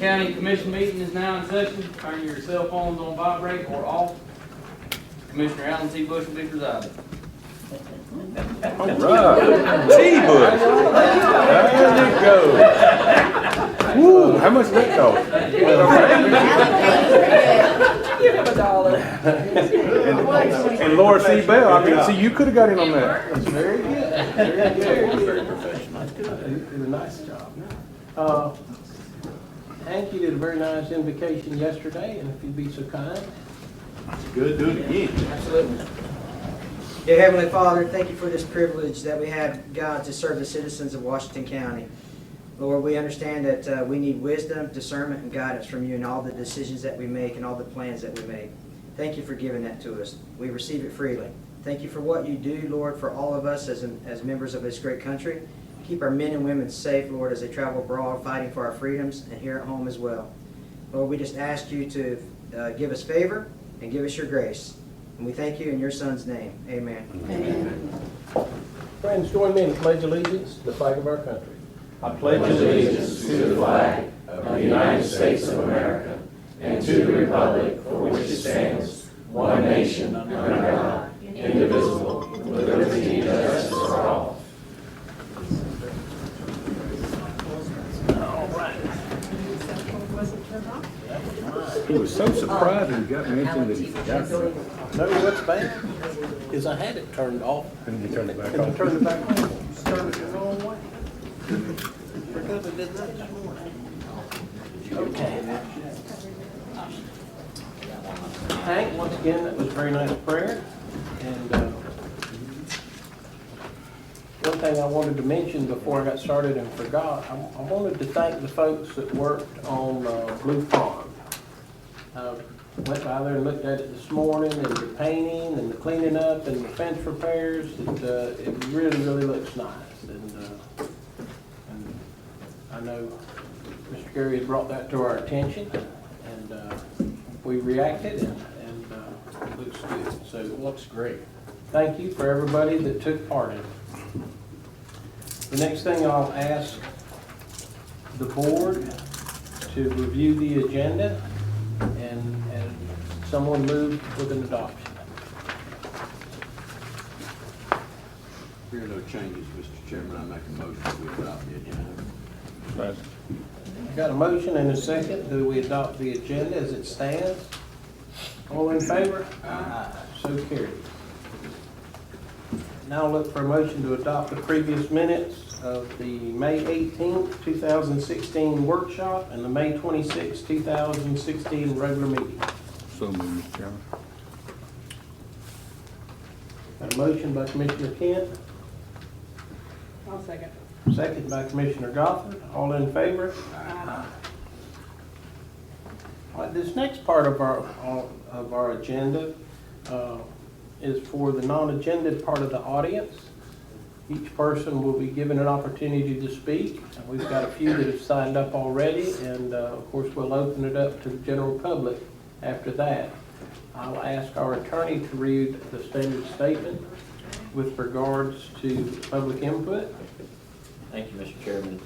County Commission meeting is now in session. Turn your cell phones on vibrate or off. Commissioner Alan T. Bush will be presiding. All right. T-Bush. There you go. Woo, how much did that cost? Give him $1. And Laura C. Bell, I mean, see, you could have got in on that. That's very good. Very good. Very professional. You did a nice job. Hank, you did a very nice invocation yesterday, and if you'd be so kind. Good, do it again. Absolutely. Dear Heavenly Father, thank you for this privilege that we have, God, to serve the citizens of Washington County. Lord, we understand that we need wisdom, discernment, and guidance from you in all the decisions that we make and all the plans that we make. Thank you for giving that to us. We receive it freely. Thank you for what you do, Lord, for all of us as members of this great country. Keep our men and women safe, Lord, as they travel abroad, fighting for our freedoms, and here at home as well. Lord, we just ask you to give us favor and give us your grace. And we thank you in your Son's name. Amen. Amen. Friends, join me in the pledge allegiance to the flag of our country. I pledge allegiance to the flag of the United States of America and to the republic for which it stands, one nation, under God, indivisible, with liberty and justice for all. He was so surprised when he got mentioned that he forgot. No, what's bad is I had it turned off. And he turned it back And I on. turned it back on. Turned it the wrong way. Because I did that this morning. Okay. Hank, once again, that was a very nice prayer. And one thing I wanted to mention before I got started and forgot, I wanted to thank the folks that worked on Blue Pond. Went by there and looked at it this morning, and the painting and the cleaning up and the fence repairs. It really, really looks nice. And I know Mr. Gary has brought that to our attention, and we reacted, and it looks good. So it looks great. Thank you for everybody that took part in it. The next thing I'll ask the board to review the agenda and someone move with an adoption. There are no changes, Mr. Chairman. I make a motion to adopt the agenda. Right. Got a motion and a second that we adopt the agenda as it stands. All in favor? Aye. So carried. Now I'll look for a motion to adopt the previous minutes of the May 18th, 2016 workshop and the May 26th, 2016 regular meeting. So moved, Mr. Chairman. Got a motion by Commissioner Kent, I'll second. second by Commissioner Goffard. All in favor? Aye. All right, this next part of our agenda is for the non-agenda part of the audience. Each person will be given an opportunity to speak. We've got a few that have signed up already, and of course we'll open it up to the general public after that. I'll ask our attorney to read the standard statement with regards to public input. Thank you, Mr. Chairman.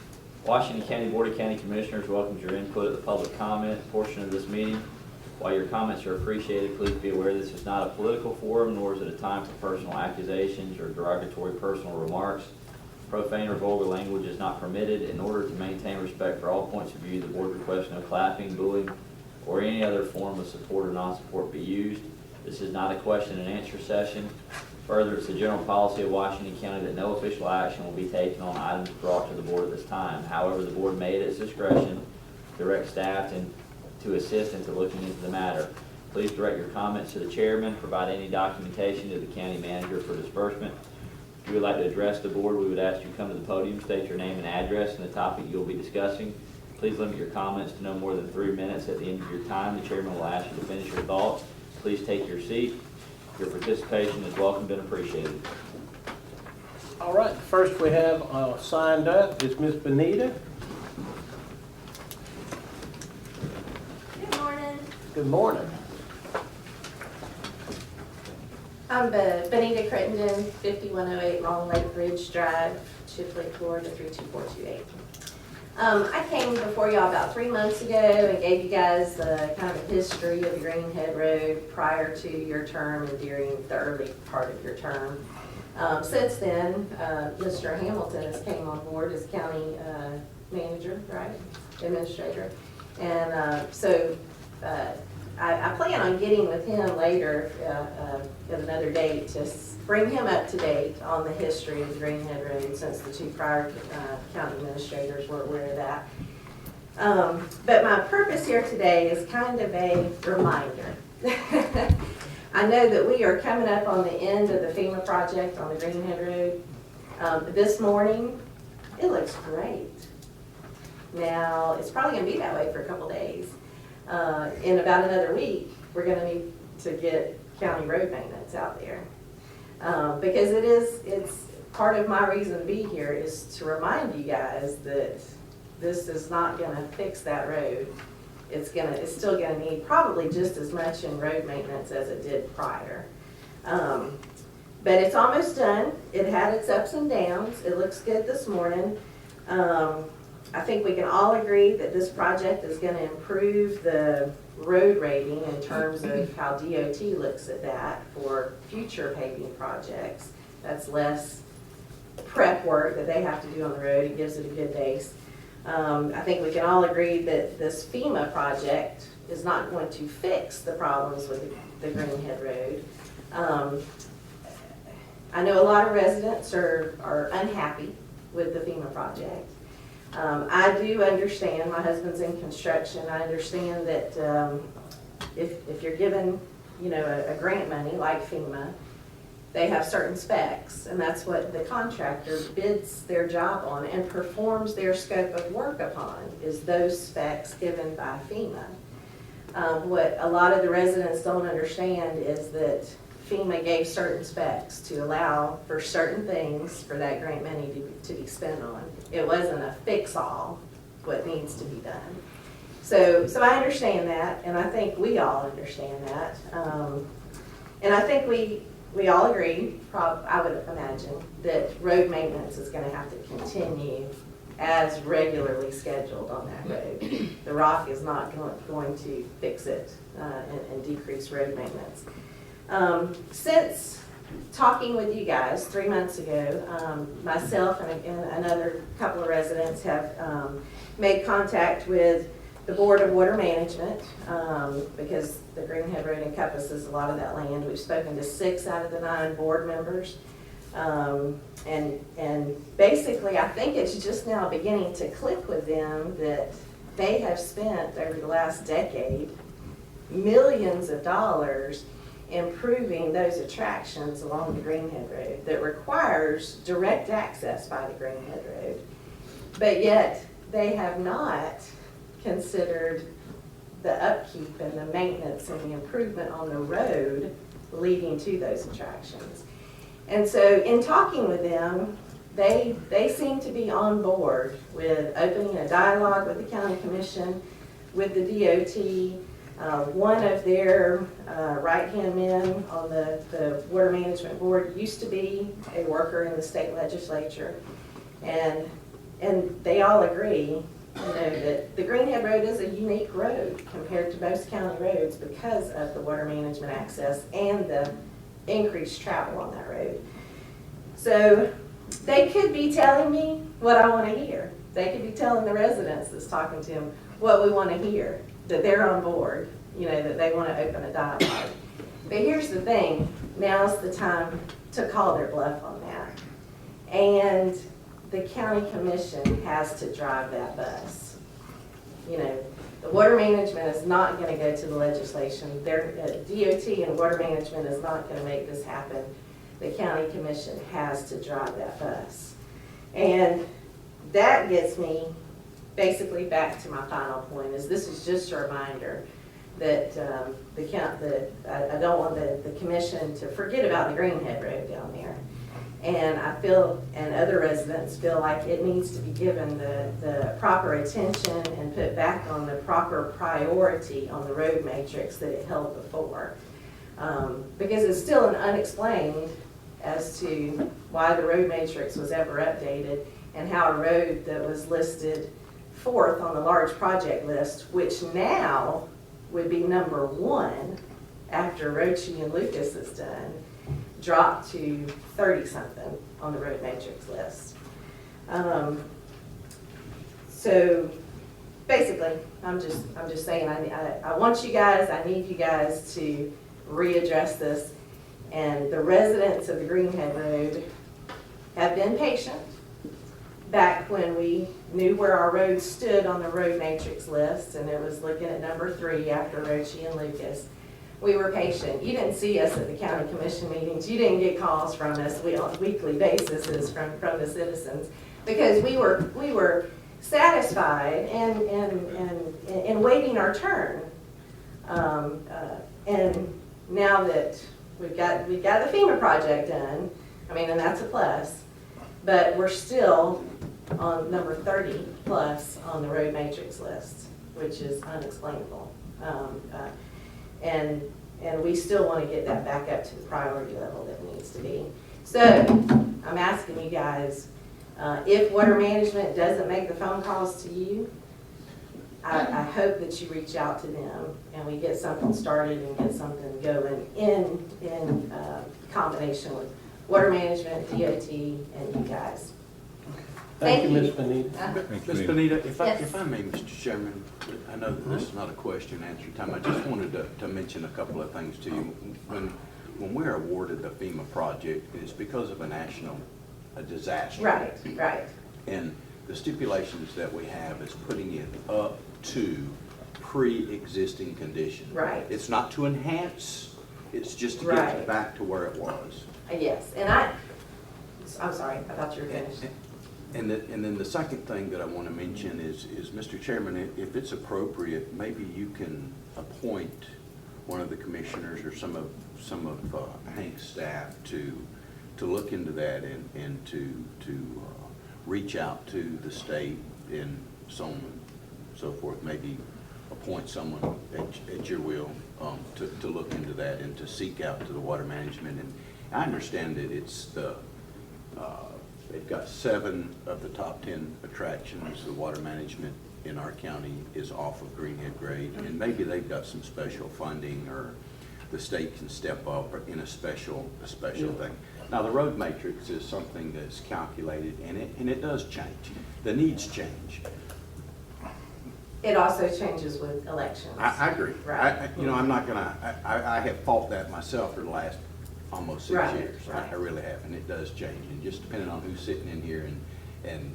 Washington County Board of County Commissioners welcomes your input at the public comment portion of this meeting. While your comments are appreciated, please be aware this is not a political forum, nor is it a time for personal accusations or derogatory personal remarks. Profane or vulgar language is not permitted. In order to maintain respect for all points of view, the board requests no clapping, booing, or any other form of support or non-support be used. This is not a question and answer session. Further, it's the general policy of Washington County that no official action will be taken on items brought to the board at this time. However, the board may at its discretion direct staff to assist into looking into the matter. Please direct your comments to the chairman. Provide any documentation to the county manager for disbursement. If you would like to address the board, we would ask you to come to the podium, state your name and address and the topic you'll be discussing. Please limit your comments to no more than 3 minutes. At the end of your time, the chairman will ask you to finish your thoughts. Please take your seat. Your participation is welcomed and appreciated. All right, first we have signed up is Ms. Benita. Good morning. Good morning. I'm Benita Crittenden, 5108 Long Lake Ridge Drive, Chipley, Florida 32428. I came before y'all about 3 months ago and gave you guys the kind of history of Greenhead Road prior to your term and during the early part of your term. Since then, Mr. Hamilton has came on board as county manager, right? Administrator. And so I plan on getting with him later at another date to bring him up to date on the history of Greenhead Road, since the two prior county administrators were aware of that. But my purpose here today is kind of a reminder. I know that we are coming up on the end of the FEMA project on the Greenhead Road. This morning, it looks great. Now, it's probably going to be that way for a couple days. In about another week, we're going to need to get county road maintenance out there. Because it's part of my reason to be here is to remind you guys that this is not going to fix that road. It's still going to need probably just as much in road maintenance as it did prior. But it's almost done. It had its ups and downs. It looks good this morning. I think we can all agree that this project is going to improve the road rating in terms of how DOT looks at that for future paving projects. That's less prep work that they have to do on the road. It gives it a good base. I think we can all agree that this FEMA project is not going to fix the problems with the Greenhead Road. I know a lot of residents are unhappy with the FEMA project. I do understand, my husband's in construction, I understand that if you're given, a grant money like FEMA, they have certain specs, and that's what the contractor bids their job on and performs their scope of work upon, is those specs given by FEMA. What a lot of the residents don't understand is that FEMA gave certain specs to allow for certain things for that grant money to be spent on. It wasn't a fix-all, what needs to be done. So I understand that, and I think we all understand that. And I think we all agree, I would imagine, that road maintenance is going to have to continue as regularly scheduled on that road. The rock is not going to fix it and decrease road maintenance. Since talking with you guys 3 months ago, myself and another couple of residents have made contact with the Board of Water Management because the Greenhead Road encompasses a lot of that land. We've spoken to 6 out of the 9 board members. And basically, I think it's just now beginning to click with them that they have spent over the last decade millions of dollars improving those attractions along the Greenhead Road that requires direct access by the Greenhead Road. But yet, they have not considered the upkeep and the maintenance and the improvement on the road leading to those attractions. And so in talking with them, they seem to be on board with opening a dialogue with the county commission, with the DOT. One of their right-hand men on the water management board used to be a worker in the state legislature. And they all agree, that the Greenhead Road is a unique road compared to most county roads because of the water management access and the increased travel on that road. So they could be telling me what I want to hear. They could be telling the residents that's talking to them what we want to hear, that they're on board, that they want to open a dialogue. But here's the thing, now's the time to call their bluff on that. And the county commission has to drive that bus. The water management is not going to go to the legislation. Their DOT and water management is not going to make this happen. The county commission has to drive that bus. And that gets me basically back to my final point, is this is just a reminder that I don't want the commission to forget about the Greenhead Road down there. And I feel, and other residents feel like it needs to be given the proper attention and put back on the proper priority on the road matrix that it held before. Because it's still an unexplained as to why the road matrix was ever updated and how a road that was listed 4th on the large project list, which now would be number 1 after Roche and Lucas is done, dropped to 30-something on the road matrix list. So basically, I'm just saying, I want you guys, I need you guys to readdress this. And the residents of the Greenhead Road have been patient. Back when we knew where our road stood on the road matrix list, and it was looking at number 3 after Roche and Lucas, we were patient. You didn't see us at the county commission meetings. You didn't get calls from us on a weekly basis from the citizens, because we were satisfied and waiting our turn. And now that we've got the FEMA project done, I mean, and that's a plus, but we're still on number 30 plus on the road matrix list, which is unexplainable. And we still want to get that back up to the priority level that it needs to be. So I'm asking you guys, if water management doesn't make the phone calls to you, I hope that you reach out to them and we get something started and get something going in combination with water management, DOT, and you guys. Thank you, Ms. Benita. Ms. Benita, if Yes. I may, Mr. Chairman, I know that this is not a question and answer time. I just wanted to mention a couple of things to you. When we're awarded the FEMA project, it's because of a disaster. Right. And the stipulations that we have is putting it up to pre-existing condition. Right. It's not to enhance, it's just to get Right. it back to where it was. Yes, and I'm sorry, I thought you were finished. And then the second thing that I want to mention is Mr. Chairman, if it's appropriate, maybe you can appoint one of the commissioners or some of Hank's staff to look into that and to reach out to the state and so on and so forth. Maybe appoint someone at your will to look into that and to seek out to the water management. And I understand that it's they've got 7 of the top 10 attractions. The water management in our county is off of Greenhead grade, and maybe they've got some special funding, or the state can step up in a special thing. Now, the road matrix is something that's calculated, and it does change. The needs change. It also changes with elections. I agree. Right. I'm not gonna. I have fought that myself for the last almost 6 Right, years. right. I really have, and it does change, and just depending on who's sitting in here and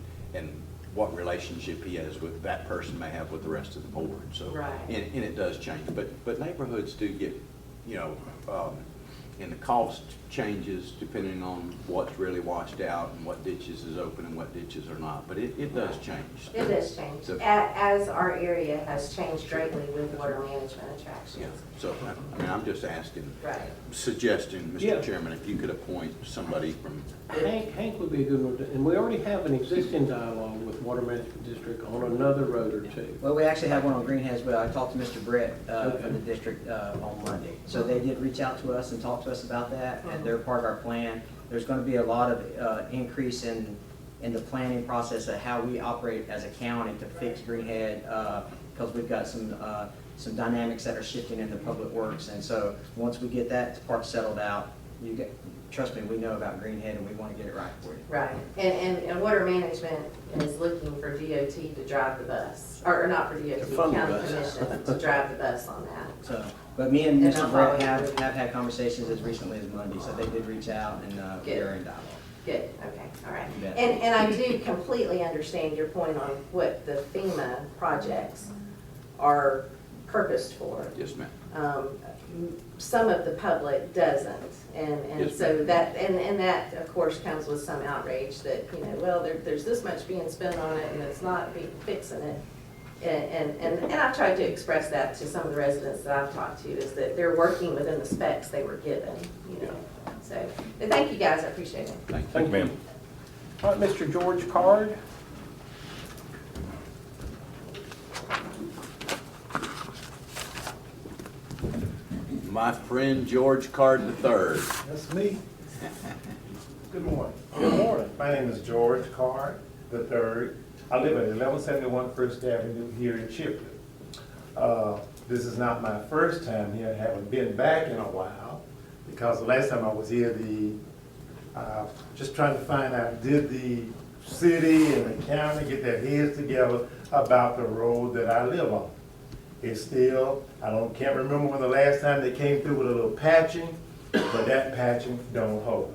what relationship he has with that person may have with the rest of the board. So, Right. and it does change, but neighborhoods do get, and the cost changes depending on what's really washed out and what ditches is open and what ditches are not. But it does change. It does change, So- as our area has changed greatly with water management Yeah. attractions. So I'm just asking. Right. Suggesting, Yeah. Mr. Chairman, if you could appoint somebody from, Hank would be a good one, and we already have an existing dialogue with Water Management District on another road or two. Well, we actually have one on Greenhead as well. I talked to Mr. Brett from the district on Monday. So they did reach out to us and talk to us about that, and they're part of our plan. There's going to be a lot of increase in the planning process of how we operate as a county to fix Greenhead, because we've got some dynamics that are shifting in the public works. And so once we get that part settled out, trust me, we know about Greenhead and we want to get it right for you. Right, and water management is looking for DOT to drive the bus, or not for DOT, To fund the county bus. commission to drive the bus on that. So, but me and And Mr. I'll Brett follow have through. had conversations as recently as Monday, so they did reach out and we Good. are in dialogue. Good, okay, all right. You bet. And I do completely understand your point on what the FEMA projects are purposed for. yes, ma'am. Some of the public doesn't, and Yes, so that, and that, of course, comes with some outrage that, well, there's this much being spent on it, and it's not fixing it. And I've tried to express that to some of the residents that I've talked to, is that they're working within the specs they were given, So, but thank you, guys, I appreciate it. Thank you. Thank you. ma'am. All right, Mr. George Card. My friend George Card III. That's me. Good morning. Good morning. My name is George Card III. I live at 1171 First Avenue here in Chipley. This is not my first time here, haven't been back in a while, because the last time I was here, just trying to find out, did the city and the county get their heads together about the road that I live on? It's still, can't remember when the last time they came through with a little patching, but that patching don't hold.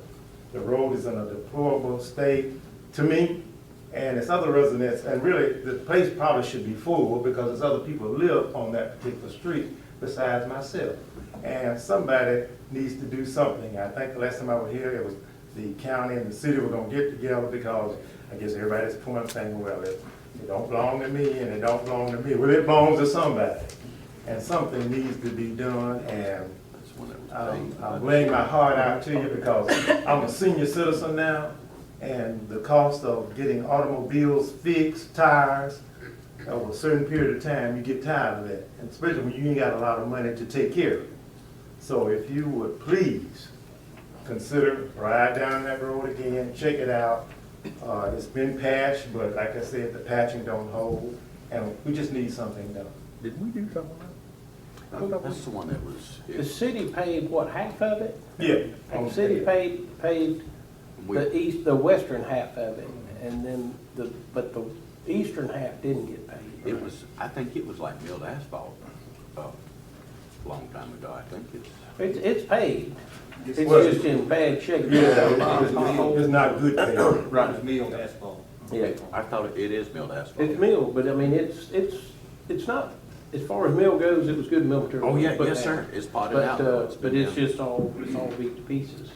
The road is in a deplorable state to me, and it's other residents, and really, the place probably should be full because there's other people who live on that particular street besides myself. And somebody needs to do something. I think the last time I was here, it was the county and the city were gonna get together because I guess everybody's point saying, well, it don't belong to me and it don't belong to me. Well, it belongs to somebody. And something needs to be done, and I'm laying my heart out to you because I'm a senior citizen now, and the cost of getting automobiles fixed, tires, over a certain period of time, you get tired of that, and especially when you ain't got a lot of money to take care of it. So if you would please consider ride down that road again, check it out. It's been patched, but like I said, the patching don't hold, and we just need something done. Did we do something? That's the one that was. The city paid what, half of it? Yeah. The city paid the western half of it, and then but the eastern half didn't get paid. It was, I think it was like milled asphalt, a long time ago, I think It's paid. It's Well, just in bad shape. It's not good paper. Right. Milled asphalt. Yeah, I thought it is milled asphalt. it's mill, but I mean, it's not, as far as mill goes, it was good mill material. Oh, yeah, Put yes, down. sir, it's potted out. But it's just all beat to pieces.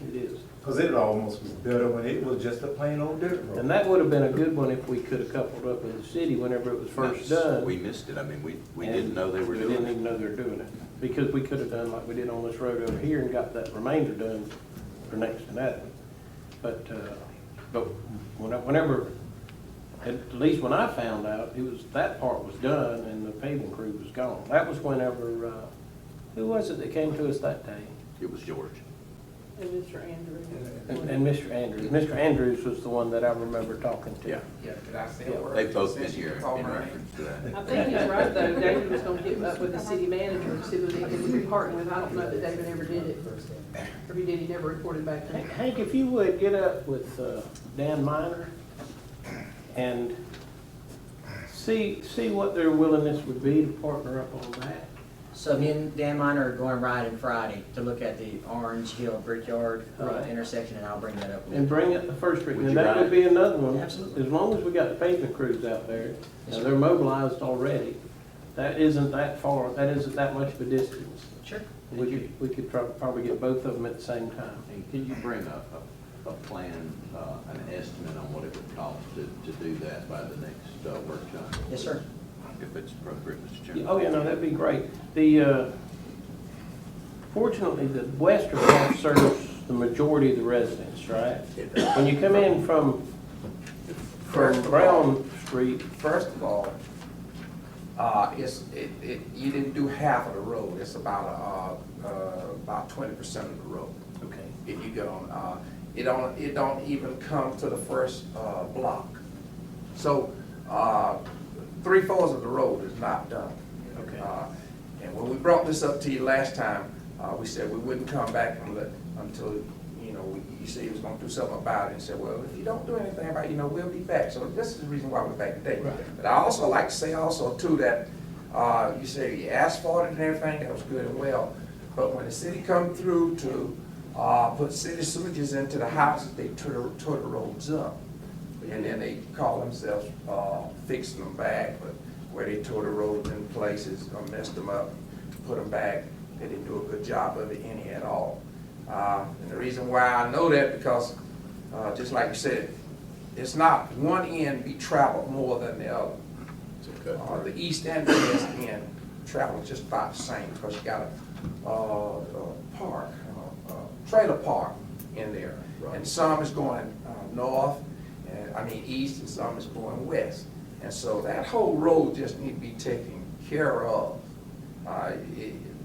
It is. Because it almost was better when it was just a plain old dirt road. And that would have been a good one if we could have coupled up with the city whenever it was first done. We missed it, I mean, we And didn't know they were We doing didn't it. even know they were doing it, because we could have done like we did on this road over here and got that remainder done for next to nothing. But whenever, at least when I found out, that part was done and the paving crew was gone. That was whenever, who was it that came to us that day? It was George. And Mr. Andrews. And Mr. Andrews. Mr. Andrews was the one that I remember talking to. Yeah. Yeah, could I say a Yeah. word? They've both been Since you here in called my name. reference to that. I think he's right, though. David was gonna get up with the city manager and see what he could be partnering with. I don't know that David ever did it. Or he did, he never reported back to me. Hank, if you would, get up with Dan Minor and see what their willingness would be to partner up on that. So me and Dan Minor are going riding Friday to look at the Orange Hill Brickyard Right. intersection, and I'll bring that up. And bring it to First Street, Would and you that ride? would be another one. Absolutely. As long as we got the pavement crews out there, Yes, and sir. they're mobilized already, that isn't that far, that isn't that much of a distance. Sure. We could probably get both of them at the same time. And can you bring a plan, an estimate on what it would cost to do that by the next workshop? Yes, sir. If it's appropriate, Mr. Chairman. Oh, yeah, no, that'd be great. Fortunately, the western half serves the majority of the residents, right? When you come in from Brown Street, First of all, you didn't do half of the road. It's about 20% of the road. okay, If you get on, it don't even come to the first block. So 3/4 of the road is not done. okay. And when we brought this up to you last time, we said we wouldn't come back until, you said you was gonna do something about it, and said, well, if you don't do anything about it, we'll be back. So this is the reason why we're back today. Right. But I also like to say also too that, you said you asphalted and everything, that was good and well. But when the city come through to, put city sewages into the houses, they tore the roads up. And then they call themselves, fixing them back, but where they tore the roads in places, or messed them up, put them back, they didn't do a good job of it any at all. And the reason why I know that, because, just like you said, it's not one end be traveled more than the other. The east and the west end travel just about the same, because you got a trailer park in there. And some is going north, east, and some is going west. And so that whole road just need to be taken care of.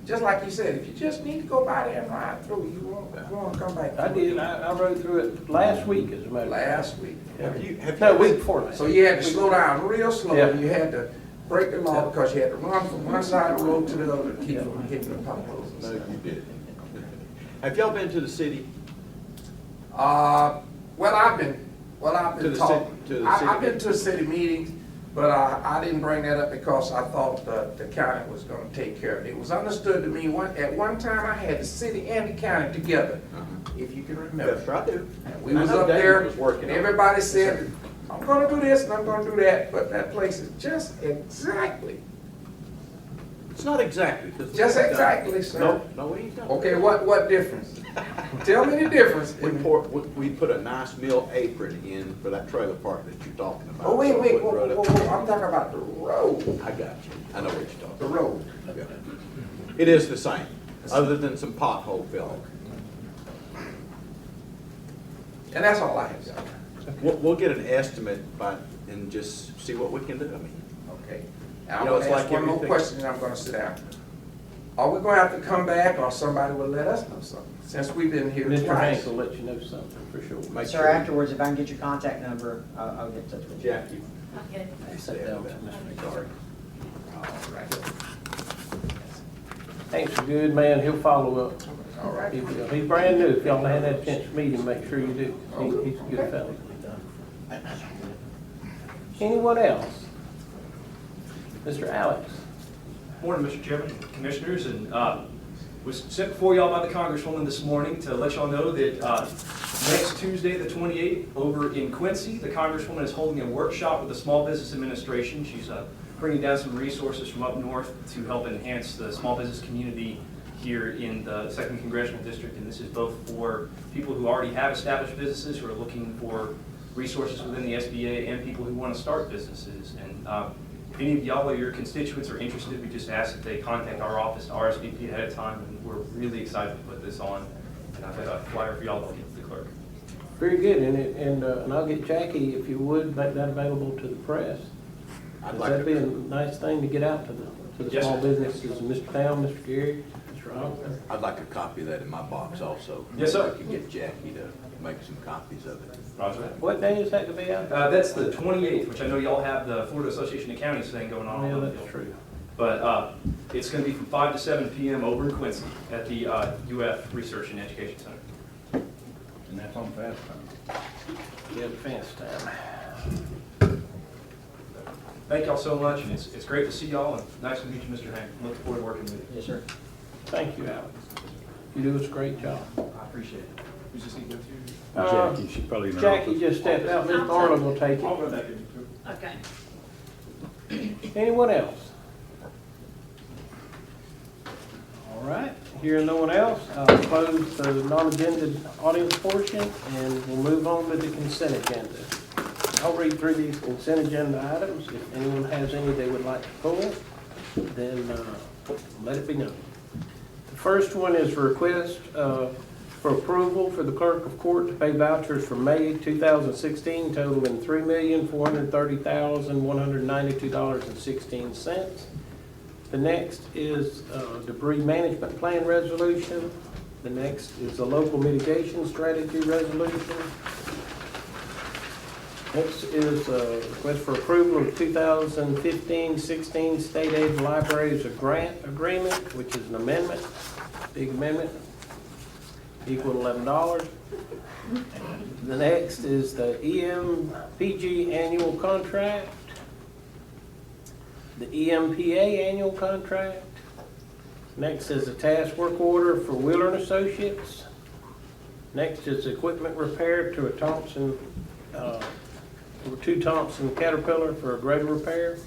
just like you said, if you just need to go by there and ride through, you won't come back. I did, I rode through it last week as a matter of fact. Last week. No, week before last. So you had to slow down real slow, Yeah. and you had to break the law because you had to run from one side of the road to the other to keep from hitting the potholes. No, you did. Have y'all been to the city? Well, I've been To the talking, city- to the I've city been to city meetings, but I didn't bring that up because I thought the county was gonna take care of it. It was understood to me, at one time, I had the city and the county together, if you can remember. Yes, I do. And we was up there, and everybody said, I'm gonna do this and I'm gonna do that, but that place is just exactly, It's not exactly. 'cause we just ain't done- exactly, sir. No, we ain't done. Okay, what difference? Tell me the difference. We put a nice mill apron in for that trailer park that you're talking about. Oh, wait, So wait, it whoa, wouldn't whoa, run up- whoa, I'm talking about the road, I got you. I know what you're talking the about. road. Yeah. It is the same, other than some pothole filling. And that's all I have, sir. We'll get an estimate and just see what we can do. I mean, Okay. Now, I'm You know, gonna it's ask like one more everything. question and I'm gonna sit down. Are we gonna have to come back or somebody will let us know something, since we've been here Mr. twice? Hanks will let you know something for sure. make Sir, sure- afterwards, if I can get your contact number, I'll get in touch with you. Jackie. I sat down with Mr. Sorry. All right, Hank's a good man, he'll follow up. all right. He will. He's brand new, if y'all had that chance to meet him, make sure you do. He's a good fellow. Anyone else? Mr. Alex? Morning, Mr. Chairman, Commissioners, and was sent before y'all by the Congresswoman this morning to let y'all know that next Tuesday, the 28th, over in Quincy, the Congresswoman is holding a workshop with the Small Business Administration. She's bringing down some resources from up north to help enhance the small business community here in the 2nd Congressional District, and this is both for people who already have established businesses who are looking for resources within the SBA and people who want to start businesses. And if any of y'all or your constituents are interested, we just ask that they contact our office to RSVP ahead of time, and we're really excited to put this on. And I've got a flyer for y'all to get to the clerk. Very good, and I'll get Jackie, if you would, make that available to the press. I'd like That'd be a to, nice thing to get out to the Yes, small sir. businesses, Mr. Town, Mr. Gary, Mr. Ross. I'd like a copy of that in my box also. Yes, sir. I can get Jackie to make some copies of it. Roger. What day is that to be out? That's the 28th, which I know y'all have the Florida Association of Counties thing going on. Oh, yeah, that's true. But it's going to be from 5 to 7 p.m. over in Quincy at the UF Research and Education Center. And that's on fast time. Yeah, the fence time. Thank y'all so much, and it's great to see y'all, and nice to meet you, Mr. Hank. Look forward to working with you. Yes, sir. Thank you, Alex. You do us a great job. I appreciate it. Who's this going to go to? Jackie, she probably knows. Jackie just stepped out, Ms. Arnold will take I'll it. go back in. Okay. Anyone else? All right, hearing no one else, I'll close the non-agenda audience portion, and we'll move on to the consent agenda. I'll read through these consent agenda items. If anyone has any they would like to pull, then let it be known. The first one is a request for approval for the clerk of court to pay vouchers for May 2016 totaling $3,430,192.16. The next is debris management plan resolution. The next is the local mitigation strategy resolution. Next is a request for approval of 2015-16 state aid libraries grant agreement, which is an amendment, big amendment, equal $11. The next is the EMPG annual contract, the EMPA annual contract. Next is a task work order for Wheeler and Associates. Next is equipment repair to a Thompson, two Thompson Caterpillar for a grader repair.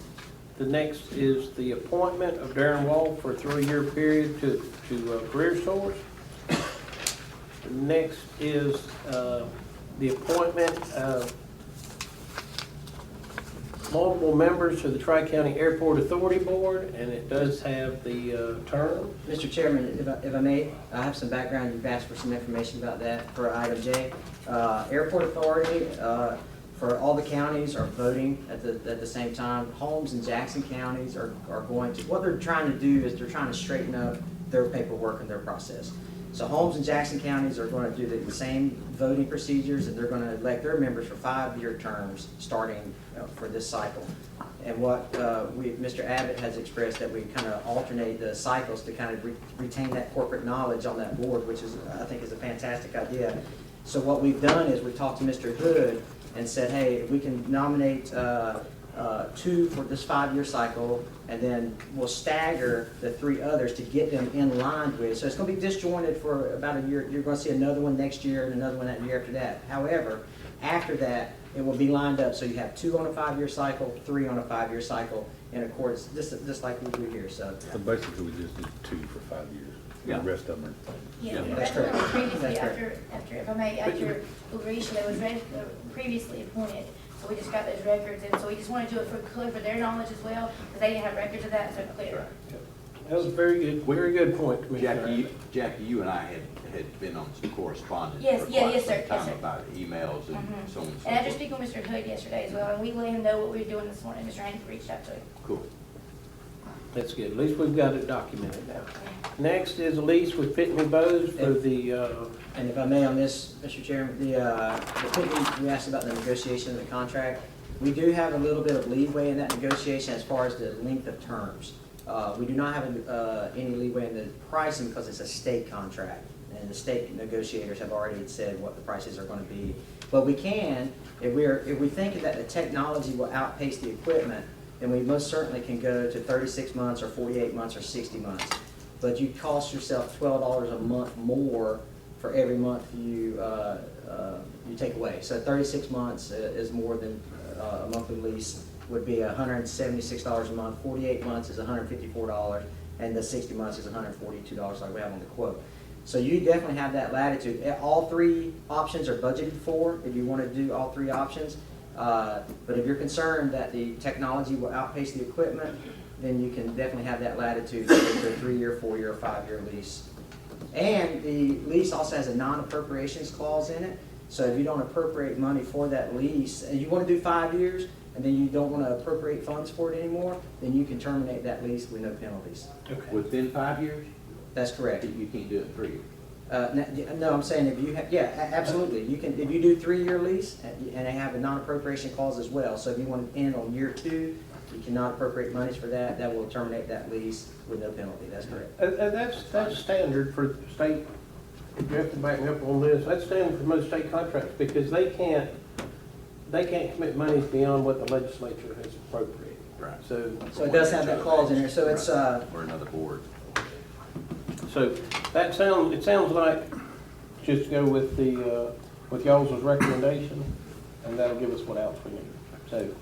The next is the appointment of Darren Wall for a 3-year period to Career Source. The next is the appointment of multiple members to the Tri-County Airport Authority Board, and it does have the term. Mr. Chairman, if I may, I have some background. You've asked for some information about that for item J. Airport Authority, for all the counties are voting at the same time. Holmes and Jackson counties are going to, what they're trying to do is they're trying to straighten up their paperwork and their process. So Holmes and Jackson counties are going to do the same voting procedures, and they're going to elect their members for 5-year terms starting for this cycle. And what Mr. Abbott has expressed, that we kind of alternate the cycles to kind of retain that corporate knowledge on that board, which is, I think, is a fantastic idea. So what we've done is we've talked to Mr. Hood and said, hey, if we can nominate 2 for this 5-year cycle, and then we'll stagger the 3 others to get them in line with. So it's going to be disjointed for about a year. You're going to see another one next year and another one that year after that. However, after that, it will be lined up so you have 2 on a 5-year cycle, 3 on a 5-year cycle, in accordance, just like we do here. So basically, we just did 2 for 5 years. Yeah. The rest of them are. Yeah, That's correct. previously, That's correct. after, if I may, after Lucretia, that was previously appointed. So we just got those records, and so we just want to do it for their knowledge as well, because they didn't have records of that, so clear. That was a very good point, Commissioner. Jackie, you and I had been on some correspondence Yes, for yeah, quite yes, some sir, yes, time sir. about emails and Mhm. so on and so And after forth. speaking with Mr. Hood yesterday as well, and we let him know what we were doing this morning, Mr. Hank reached out to him. Cool. That's good. At least we've got it documented now. Next is a lease with Pitney Bowes for the, And if I may on this, Mr. Chairman, the Pitney, you asked about the negotiation of the contract. We do have a little bit of leeway in that negotiation as far as the length of terms. We do not have any leeway in the pricing because it's a state contract, and the state negotiators have already said what the prices are going to be. But we can, if we think that the technology will outpace the equipment, then we most certainly can go to 36 months or 48 months or 60 months. But you cost yourself $12 a month more for every month you take away. So 36 months is more than a monthly lease would be $176 a month. 48 months is $154, and the 60 months is $142 like we have on the quote. So you definitely have that latitude. All 3 options are budgeted for if you want to do all 3 options. But if you're concerned that the technology will outpace the equipment, then you can definitely have that latitude to go to a 3-year, 4-year, or 5-year lease. And the lease also has a non-appropriations clause in it. So if you don't appropriate money for that lease, and you want to do 5 years, and then you don't want to appropriate funds for it anymore, then you can terminate that lease with no penalties. okay. Within 5 years? That's correct. You can't do it in 3 years. No, I'm saying if you have, yeah, absolutely. You can, if you do 3-year lease, and they have a non-appropriation clause as well. So if you want to end on year 2, you cannot appropriate monies for that. That will terminate that lease with no penalty. That's correct. And that's standard for state, if you have to back me up on this, that's standard for most state contracts, because they can't commit monies beyond what the legislature has appropriated. Right. So So it does have that clause in there. So it's, Or another board. So it sounds like just go with the, with y'all's recommendation, and that'll give us what else we need. So,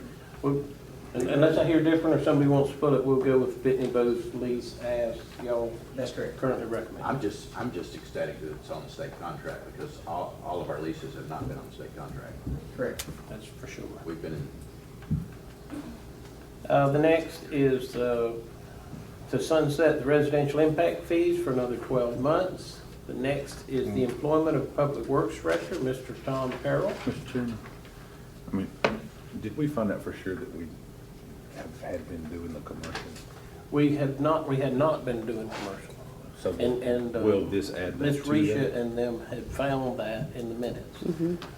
unless I hear different or somebody wants to put it, we'll go with Pitney Bowes lease as y'all that's correct. currently recommend. I'm just ecstatic that it's on the state contract, because all of our leases have not been on the state contract. Correct. That's for sure. We've been in. The next is to sunset the residential impact fees for another 12 months. The next is the employment of Public Works Director, Mr. Tom Carroll. Mr. Chairman, I mean, did we find out for sure that we had been doing the commercial? We had not been doing commercial. So And will this add that Ms. to Risha that? and them had found that in the minutes.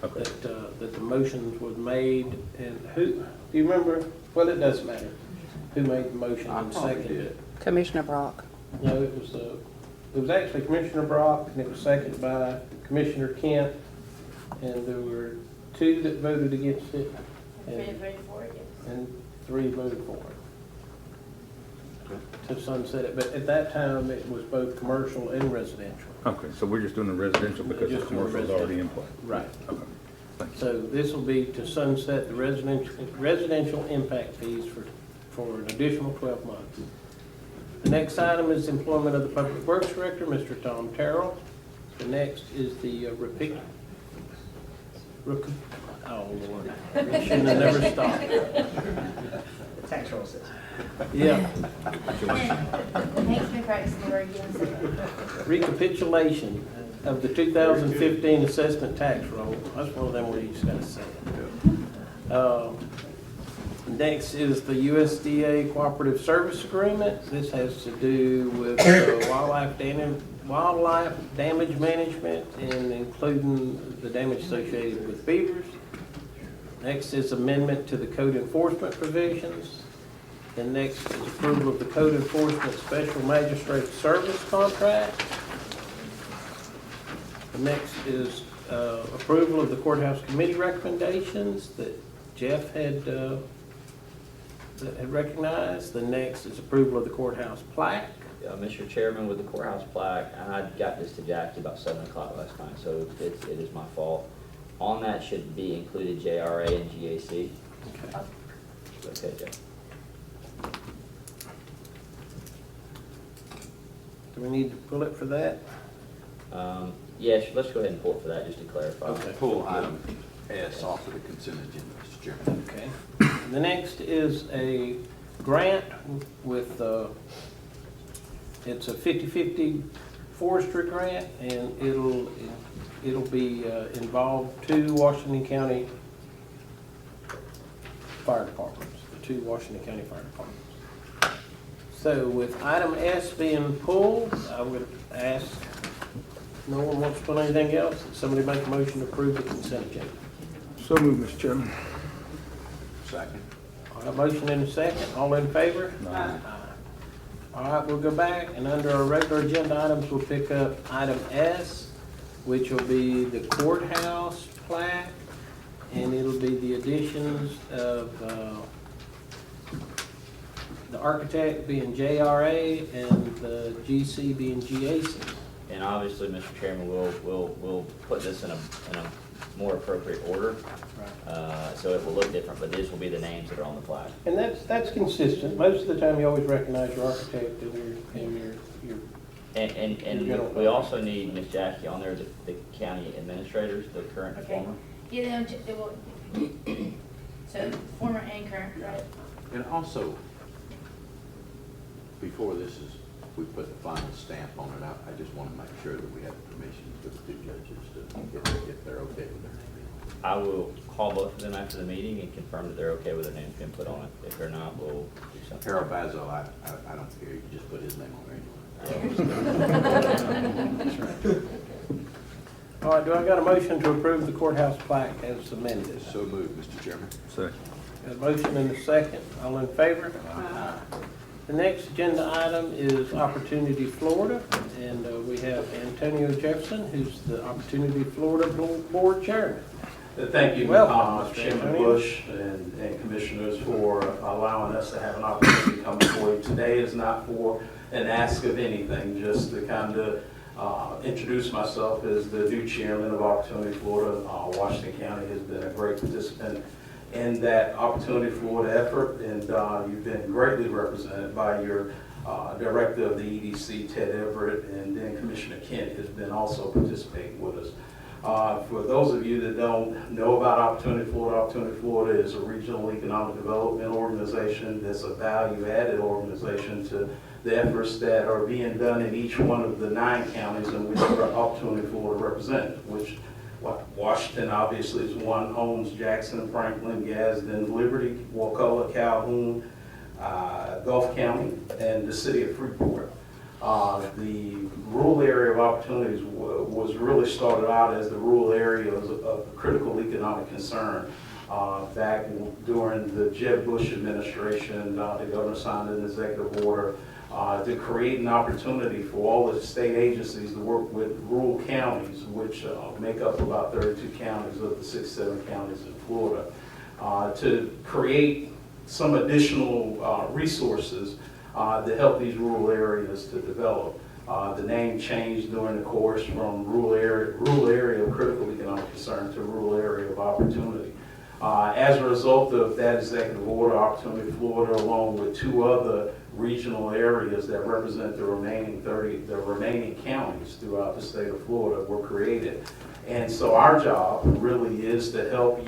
Okay. That the motions were made, and who, do you remember? Well, it doesn't matter who made the motion I and probably seconded did. it. Commissioner Brock. No, it was actually Commissioner Brock, and it was seconded by Commissioner Kent, and there were 2 that voted against it, Voted for it, yes. and 3 voted for it. To sunset it, but at that time, it was both commercial and residential. Okay, so we're just doing the residential because the Just doing commercial is already in play? Right. Okay, thank you. So this will be to sunset the residential impact fees for an additional 12 months. The next item is employment of the Public Works Director, Mr. Tom Terrell. The next is the oh, Lord, we should have never stopped. The tax roll says. Yeah, Hank's been practicing the word again. recapitulation of the 2015 assessment tax roll. That's one of them where you just gotta say it. Next is the USDA Cooperative Service Agreement. This has to do with wildlife damage management and including the damage associated with beavers. Next is amendment to the code enforcement provisions. And next is approval of the code enforcement special magistrate service contract. The next is approval of the courthouse committee recommendations that Jeff had recognized. The next is approval of the courthouse plaque. Mr. Chairman, with the courthouse plaque, and I got this to Jackie about 7 o'clock last night, so it is my fault. On that should be included JRA and GAC. Okay. Okay, Jeff. Do we need to pull it for that? Yes, let's go ahead and pull it for that, just to clarify. Okay. Pull item S off of the consent agenda, Mr. Chairman. Okay. The next is a grant with, it's a 50-50 forestry grant, and it'll be involve 2 Washington County fire departments, the 2 Washington County fire departments. So with item S being pulled, I would ask, no one wants to put anything else, somebody make a motion to approve the consent agenda. So moved, Mr. Chairman. Second. A motion and a second, all in favor? Aye. All right, we'll go back, and under our regular agenda items, we'll pick up item S, which will be the courthouse plaque, and it'll be the additions of the architect being JRA and the GC being GAC. And obviously, Mr. Chairman, we'll put this in a more appropriate order. So it will look different, but these will be the names that are on the plaque. And that's consistent. Most of the time, you always recognize your architect and your And we also need Ms. Jackie on there, the county administrators, the current and Okay. former. Yeah, they will, so former and current, right? And also, before we put the final stamp on it, I just want to make sure that we have permission for the 2 judges to, if they're okay with their name. I will call both of them after the meeting and confirm that they're okay with their names being put on it. If they're not, we'll do something. Harold Basil, I don't care, you can just put his name on there. All right, do I got a motion to approve the courthouse plaque as amended? So moved, Mr. Chairman. Second. Got a motion and a second. All in favor? The next agenda item is Opportunity Florida, and we have Antonio Jefferson, who's the Opportunity Florida Board Chairman. Thank you, Welcome, Mr. Chairman Antonio. Bush and Commissioners, for allowing us to have an opportunity to come before you. Today is not for an ask of anything, just to kind of introduce myself as the new chairman of Opportunity Florida. Washington County has been a great participant in that Opportunity Florida effort, and you've been greatly represented by your director of the EDC, Ted Everett, and then Commissioner Kent has been also participating with us. For those of you that don't know about Opportunity Florida is a regional economic development organization that's a value-added organization to the efforts that are being done in each one of the 9 counties in which Opportunity Florida represents, which Washington obviously is one, owns Jackson, Franklin, Gadsden, Liberty, Wakulla, Calhoun, Gulf County, and the city of Freeport. The rural area of opportunities was really started out as the rural area of critical economic concern. Back during the Jeb Bush administration, the governor signed an executive order to create an opportunity for all the state agencies to work with rural counties, which make up about 32 counties of the 67 counties in Florida, to create some additional resources to help these rural areas to develop. The name changed during the course from rural area of critical economic concern to rural area of opportunity. As a result of that executive order, Opportunity Florida, along with 2 other regional areas that represent the remaining counties throughout the state of Florida, were created. And so our job really is to help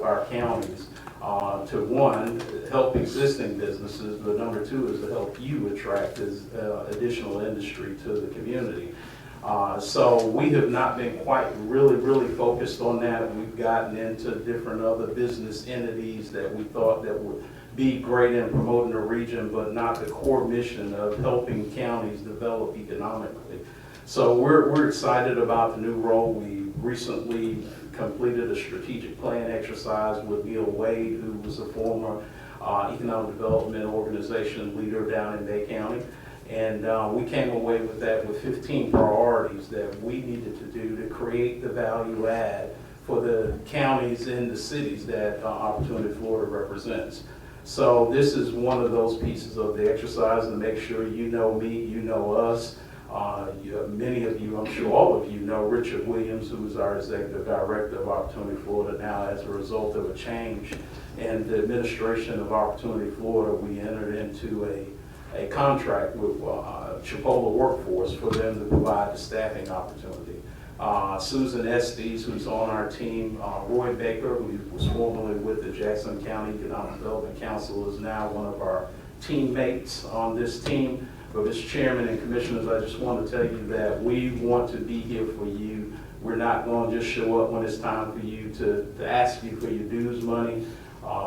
our counties, to 1, help existing businesses, but number 2 is to help you attract additional industry to the community. So we have not been quite really focused on that. We've gotten into different other business entities that we thought that would be great in promoting the region, but not the core mission of helping counties develop economically. So we're excited about the new role. We recently completed a strategic plan exercise with Neil Wade, who was a former economic development organization leader down in Bay County. And we came away with that with 15 priorities that we needed to do to create the value add for the counties and the cities that Opportunity Florida represents. So this is one of those pieces of the exercise to make sure you know me, you know us. Many of you, I'm sure all of you, know Richard Williams, who is our Executive Director of Opportunity Florida now as a result of a change in the administration of Opportunity Florida. We entered into a contract with Chipola Workforce for them to provide the staffing opportunity. Susan Estes, who's on our team, Roy Baker, who was formerly with the Jackson County Economic Development Council, is now one of our teammates on this team. But Mr. Chairman and Commissioners, I just want to tell you that we want to be here for you. We're not going to just show up when it's time for you to ask you for your dues money.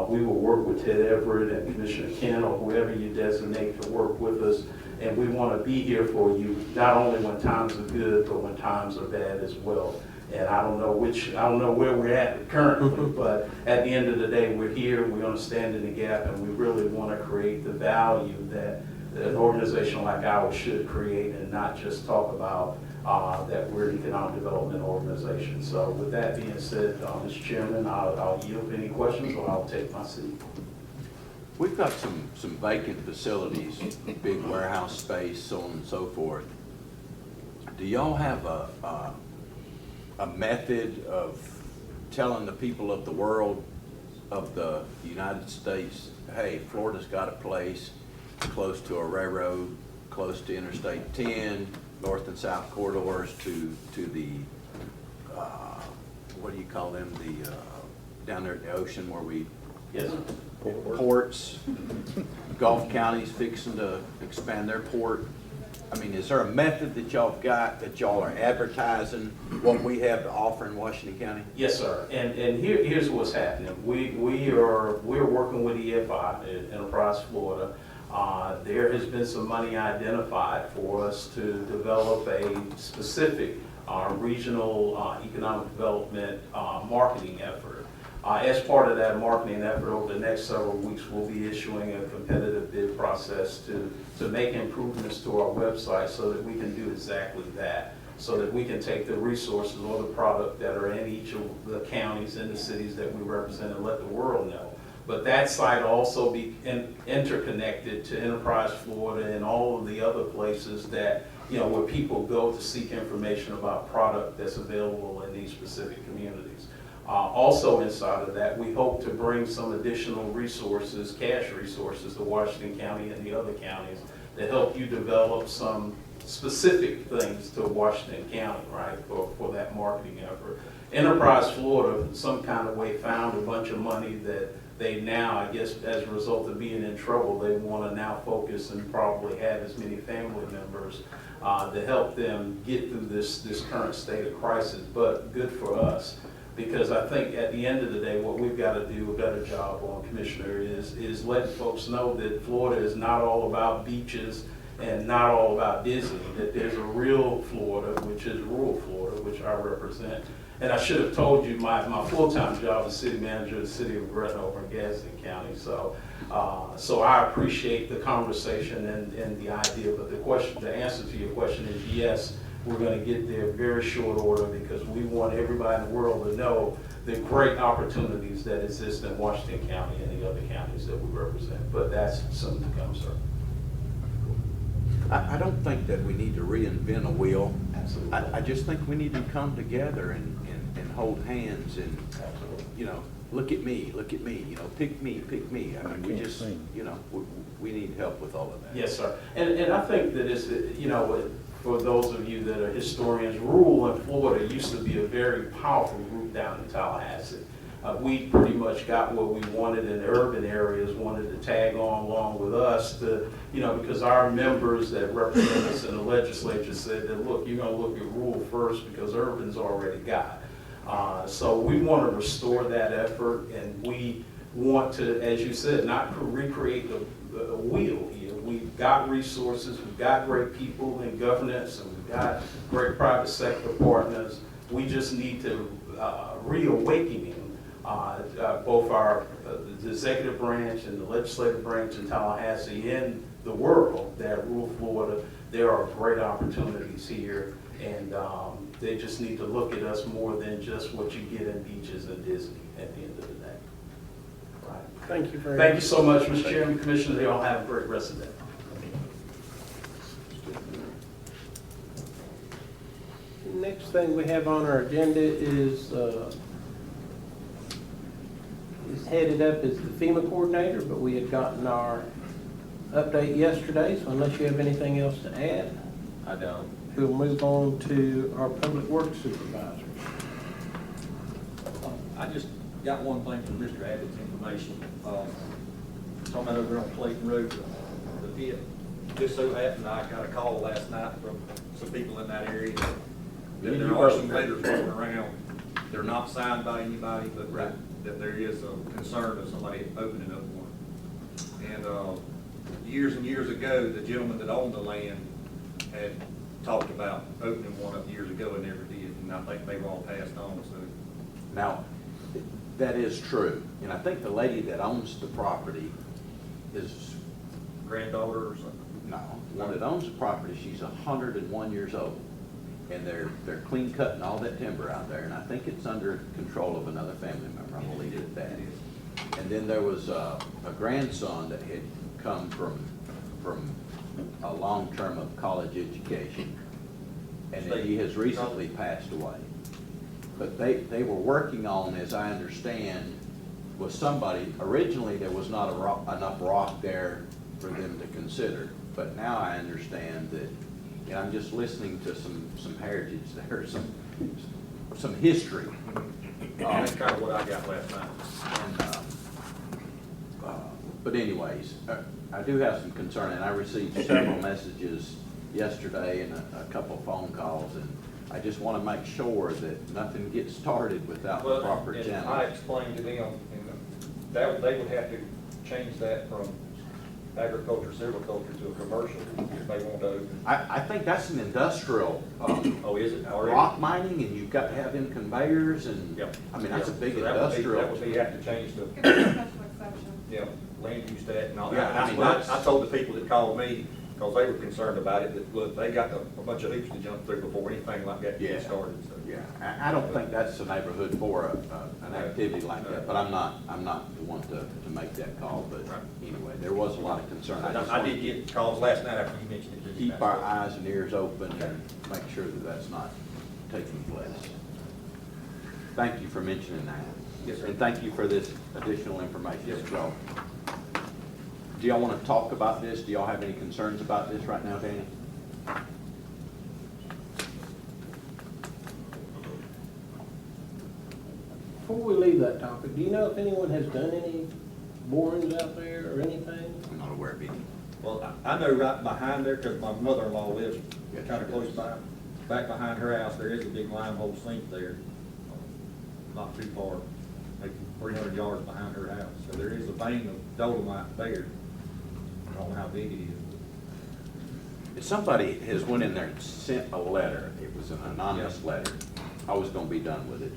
We will work with Ted Everett and Commissioner Ken or whoever you designate to work with us. And we want to be here for you, not only when times are good, but when times are bad as well. And I don't know where we're at currently, but at the end of the day, we're here, we're going to stand in the gap, and we really want to create the value that an organization like ours should create, and not just talk about that we're an economic development organization. So with that being said, Mr. Chairman, I'll yield any questions, or I'll take my seat. We've got some vacant facilities, big warehouse space, so on and so forth. Do y'all have a method of telling the people of the world, of the United States, hey, Florida's got a place close to a railroad, close to Interstate 10, north and south corridors to the, what do you call them, the, down there at the ocean where we, Yes. ports, Gulf County's fixing to expand their port. I mean, is there a method that y'all got that y'all are advertising what we have to offer in Washington County? Yes, sir. And here's what's happening. We're working with EFI, Enterprise Florida. There has been some money identified for us to develop a specific regional economic development marketing effort. As part of that marketing effort, over the next several weeks, we'll be issuing a competitive bid process to make improvements to our website so that we can do exactly that, so that we can take the resources or the product that are in each of the counties and the cities that we represent and let the world know. But that site will also be interconnected to Enterprise Florida and all of the other places that, you know, where people go to seek information about product that's available in these specific communities. Also inside of that, we hope to bring some additional resources, cash resources, to Washington County and the other counties to help you develop some specific things to Washington County, right, for that marketing effort. Enterprise Florida, in some kind of way, found a bunch of money that they now, I guess, as a result of being in trouble, they want to now focus and probably have as many family members to help them get through this current state of crisis. But good for us, because I think at the end of the day, what we've got to do a better job on, Commissioner, is letting folks know that Florida is not all about beaches and not all about Disney, that there's a real Florida, which is rural Florida, which I represent. And I should have told you my full-time job is city manager of the city of Gretna over in Gadsden County. So I appreciate the conversation and the idea, but the answer to your question is yes, we're going to get there very short order, because we want everybody in the world to know the great opportunities that exist in Washington County and the other counties that we represent. But that's soon to come, sir. I don't think that we need to reinvent a wheel. Absolutely. I just think we need to come together and hold hands and, you know, look at me, you know, pick me. I mean, we just, you know, we need help with all of that. Yes, sir. And I think that it's, you know, for those of you that are historians, rural in Florida used to be a very powerful group down in Tallahassee. we pretty much got what we wanted, and the urban areas wanted to tag on along with us to, because our members that represent us in the legislature said that, look, you're gonna look at rural first because urban's already got. So we want to restore that effort, and we want to, as you said, not recreate the wheel here. We've got resources, we've got great people in governance, and we've got great private sector partners. We just need to reawakening both our the executive branch and the legislative branch in Tallahassee and the world that rural Florida, there are great opportunities here, and they just need to look at us more than just what you get in beaches and Disney at the end of the day. Right. Thank you very much. Thank you so much, Mr. Chairman, Commissioner. They all have a great rest of the day. Next thing we have on our agenda is headed up as the FEMA coordinator, but we had gotten our update yesterday, so unless you have anything else to add, I don't. we'll move on to our public works supervisor. I just got one thing from Mr. Abbott's information. Talking about over on Clayton Road, the pit. Just so happened, I got a call last night from some people in that area that there are some letters going around. They're not signed by anybody, but that there is a concern of somebody opening up one. And years and years ago, the gentleman that owned the land had talked about opening one up years ago and never did, and I think they've all passed on. So Now, that is true, and I think the lady that owns the property is, granddaughter or something. no, the one that owns the property, she's 101 years old. And they're clean cutting all that timber out there, and I think it's under control of another family member. I'm gonna leave it at that. And then there was a grandson that had come from a long term of college education, and then he has recently passed away. But they were working on, as I understand, with somebody. Originally, there was not enough rock there for them to consider, but now I understand that. And I'm just listening to some heritage there, some history. That's kind of what I got last night. But anyways, I do have some concern, and I received several messages yesterday and a couple of phone calls, and I just want to make sure that nothing gets started without the proper and channel. I explained to them, that they would have to change that from agriculture, silviculture to a commercial if they want to open. I think that's an industrial Oh, is it already? rock mining, and you've got to have them conveyors, and Yep. I mean, that's a big So industrial. That would be, have to change the, yeah, land use that and all that. Yeah, And that's I mean, what that's- I told the people that called me, because they were concerned about it, that, look, they got a bunch of hoops to jump through before anything like that Yeah. gets started, so. Yeah, I don't think that's the neighborhood for an activity like that, but I'm not the one to make that call, but anyway, there was a lot of concern. just I wanted did get calls last night after you mentioned it. to keep our eyes and ears open and make sure that that's not taking place. Thank you for mentioning that. Yes, sir. And thank you for this additional information Yes, as sir. well. Do y'all want to talk about this? Do y'all have any concerns about this right now, Daniel? Before we leave that topic, do you know if anyone has done any borings out there or anything? I'm not aware of any. Well, I know right behind there, because my mother-in-law lives kind of close by, back behind her house, there is a big limehole sink there, not too far, maybe 300 yards behind her house. So there is a vein of dolomite there. I don't know how big it is. If somebody has went in there and sent a letter, it was an anonymous letter, I was gonna be done with it.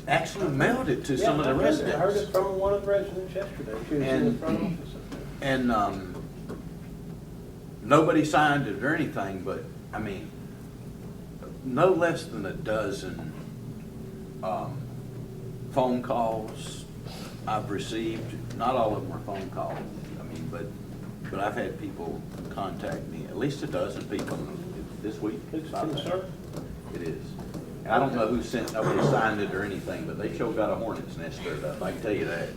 Actually mailed it to some of the I heard it residents. from one of the residents yesterday. She was in the front office up there. And nobody signed it or anything, but, I mean, no less than a dozen phone calls I've received. Not all of them are phone calls, I mean, but I've had people contact me, at least a dozen people this week. It's about that. concern. It is. And I don't know who sent, nobody signed it or anything, but they sure got a hornet's nest stirred up, I can tell you that.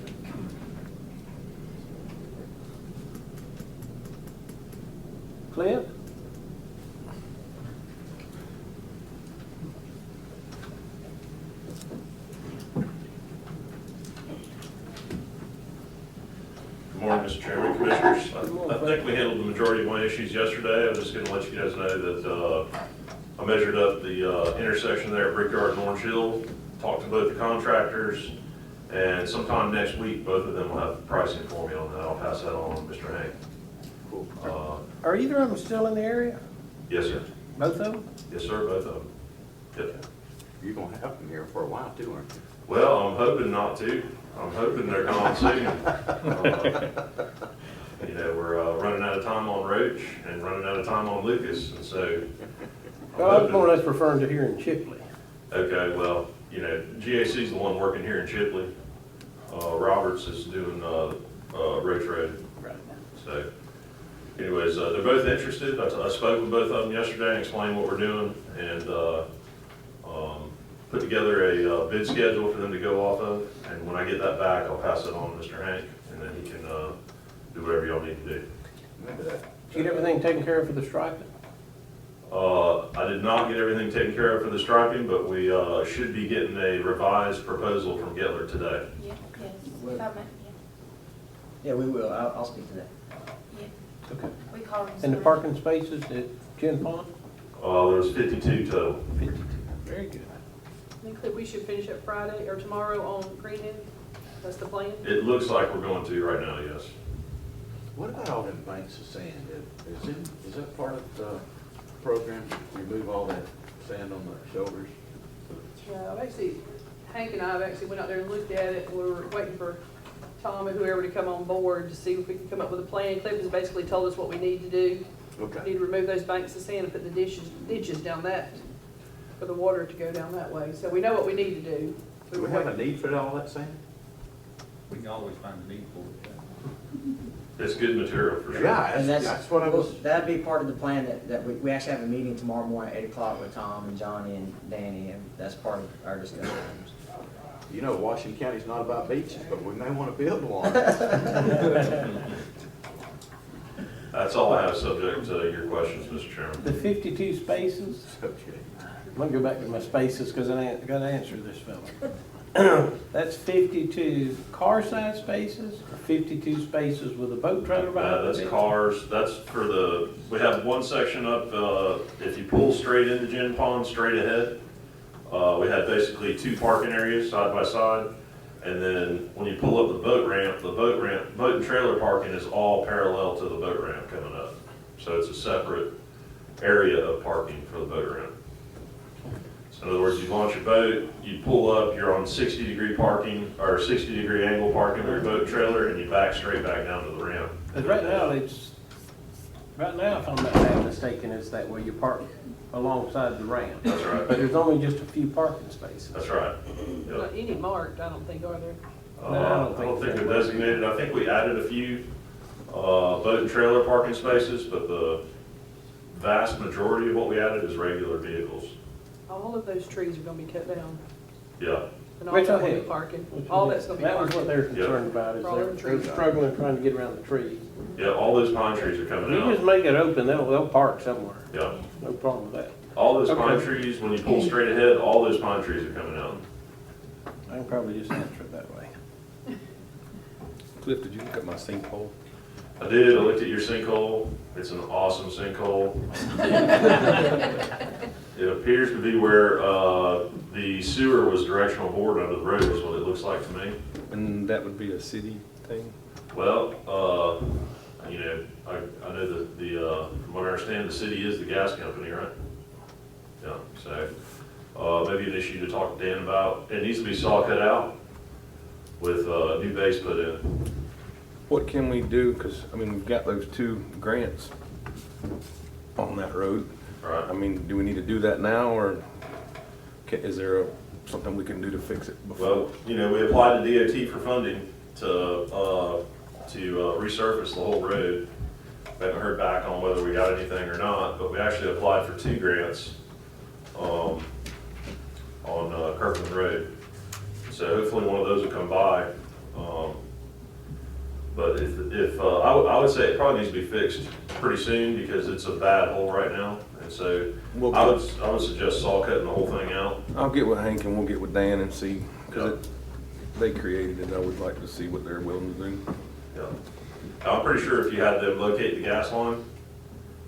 Cliff? majority of my issues yesterday. I'm just gonna let you guys know that, I measured up the, intersection there at Brickyard and Orange Hill, talked to both the contractors, and sometime next week, both of them will have pricing for me on that. I'll pass that on to Mr. Hank. Are either of them still in the area? Yes, sir. Both of them? Yes, sir, both of them. Yep. You're gonna have them here for a while too, aren't you? Well, I'm hoping not to. I'm hoping they're gone soon. You know, we're running out of time on Roach and running out of time on Lucas, and so. Well, I was more or less referring to here in Chipley. Okay, well, you know, GAC's the one working here in Chipley. Roberts is doing, Roach Road. Right. So anyways, they're both interested. I spoke with both of them yesterday and explained what we're doing and, put together a bid schedule for them to go off of. And when I get that back, I'll pass it on to Mr. Hank and then he can, do whatever y'all need to do. Did you get everything taken care of for the striping? I did not get everything taken care of for the striping, but we, should be getting a revised proposal from Gettler today. Yeah, yes, if I might, Yeah, we will. I'll speak to that. yeah. Okay. We call them. And the parking spaces at Gen Pond? There's 52 total. 52. Very good. I think that we should finish up Friday or tomorrow on Greenhead. That's the plan. It looks like we're going to right now, yes. What about all them banks of sand? Is that part of the program, remove all that sand on the shoulders? Yeah, actually, Hank and I have actually went out there and looked at it. We were waiting for Tom and whoever to come on board to see if we could come up with a plan. Cliff has basically told us what we need to do. Okay. We need to remove those banks of sand and put the ditches down that, for the water to go down that way. So we know what we need to do. Do we have a need for all that sand? We can always find a need for it. It's good material for sure. Yeah, And that's what I was. That'd be part of the plan that we actually have a meeting tomorrow morning at 8 o'clock with Tom and Johnny and Danny, and that's part of our discussion. You know, Washington County's not about beaches, but we may want to build one. That's all I have subject to your questions, Mr. Chairman. The 52 spaces, Okay. let me go back to my spaces because I got to answer this fella. That's 52 car-size spaces, or 52 spaces with a boat trailer behind it? That's cars, that's for the, we have one section up, if you pull straight into Gen Pond, straight ahead, we had basically two parking areas side by side. And then when you pull up the boat and trailer parking is all parallel to the boat ramp coming up. So it's a separate area of parking for the boat ramp. So in other words, you launch your boat, you pull up, you're on 60-degree parking, or 60-degree angle parking with your boat and trailer, and you back straight back down to the ramp. Because right now, if I'm not mistaken, it's that way you park alongside the ramp. That's right. But there's only just a few parking spaces. That's right. Not Yep. any marked, I don't think, are there? I don't think they're designated. I think we added a few boat and trailer parking spaces, but the vast majority of what we added is regular vehicles. All of those trees are gonna be cut down. Yeah. And all Which that I will be had. parking. All that's gonna be That was parking. what they're concerned about, is For all them they're trees. struggling trying to get around the trees. Yeah, all those pine trees are If coming you just out. make it open, they'll park somewhere. Yeah. No problem with that. All those Okay. pine trees, when you pull straight ahead, all those pine trees are coming out. I can probably just answer it that way. Cliff, did you look at my sinkhole? I did, I looked at your sinkhole. It's an awesome sinkhole. It appears to be where the sewer was directional bored under the road is what it looks like to me. And that would be a city thing? Well, you know, I know that from what I understand, the city is the gas company, right? Yeah, so, maybe an issue to talk to Dan about. It needs to be saw cut out with a new base put in. What can we do? Because, I mean, we've got those 2 grants on that road. Right. I mean, do we need to do that now, or is there something we can do to fix it before? Well, you know, we applied to DOT for funding to resurface the whole road. We haven't heard back on whether we got anything or not, but we actually applied for 2 grants on Kirkland Road. So hopefully one of those will come by. But if I would say it probably needs to be fixed pretty soon because it's a bad hole right now. And so I would suggest saw cutting the whole thing out. I'll get with Hank and we'll get with Dan and see, because they created it. I would like to see what they're willing to do. Yeah. I'm pretty sure if you had them locate the gas line,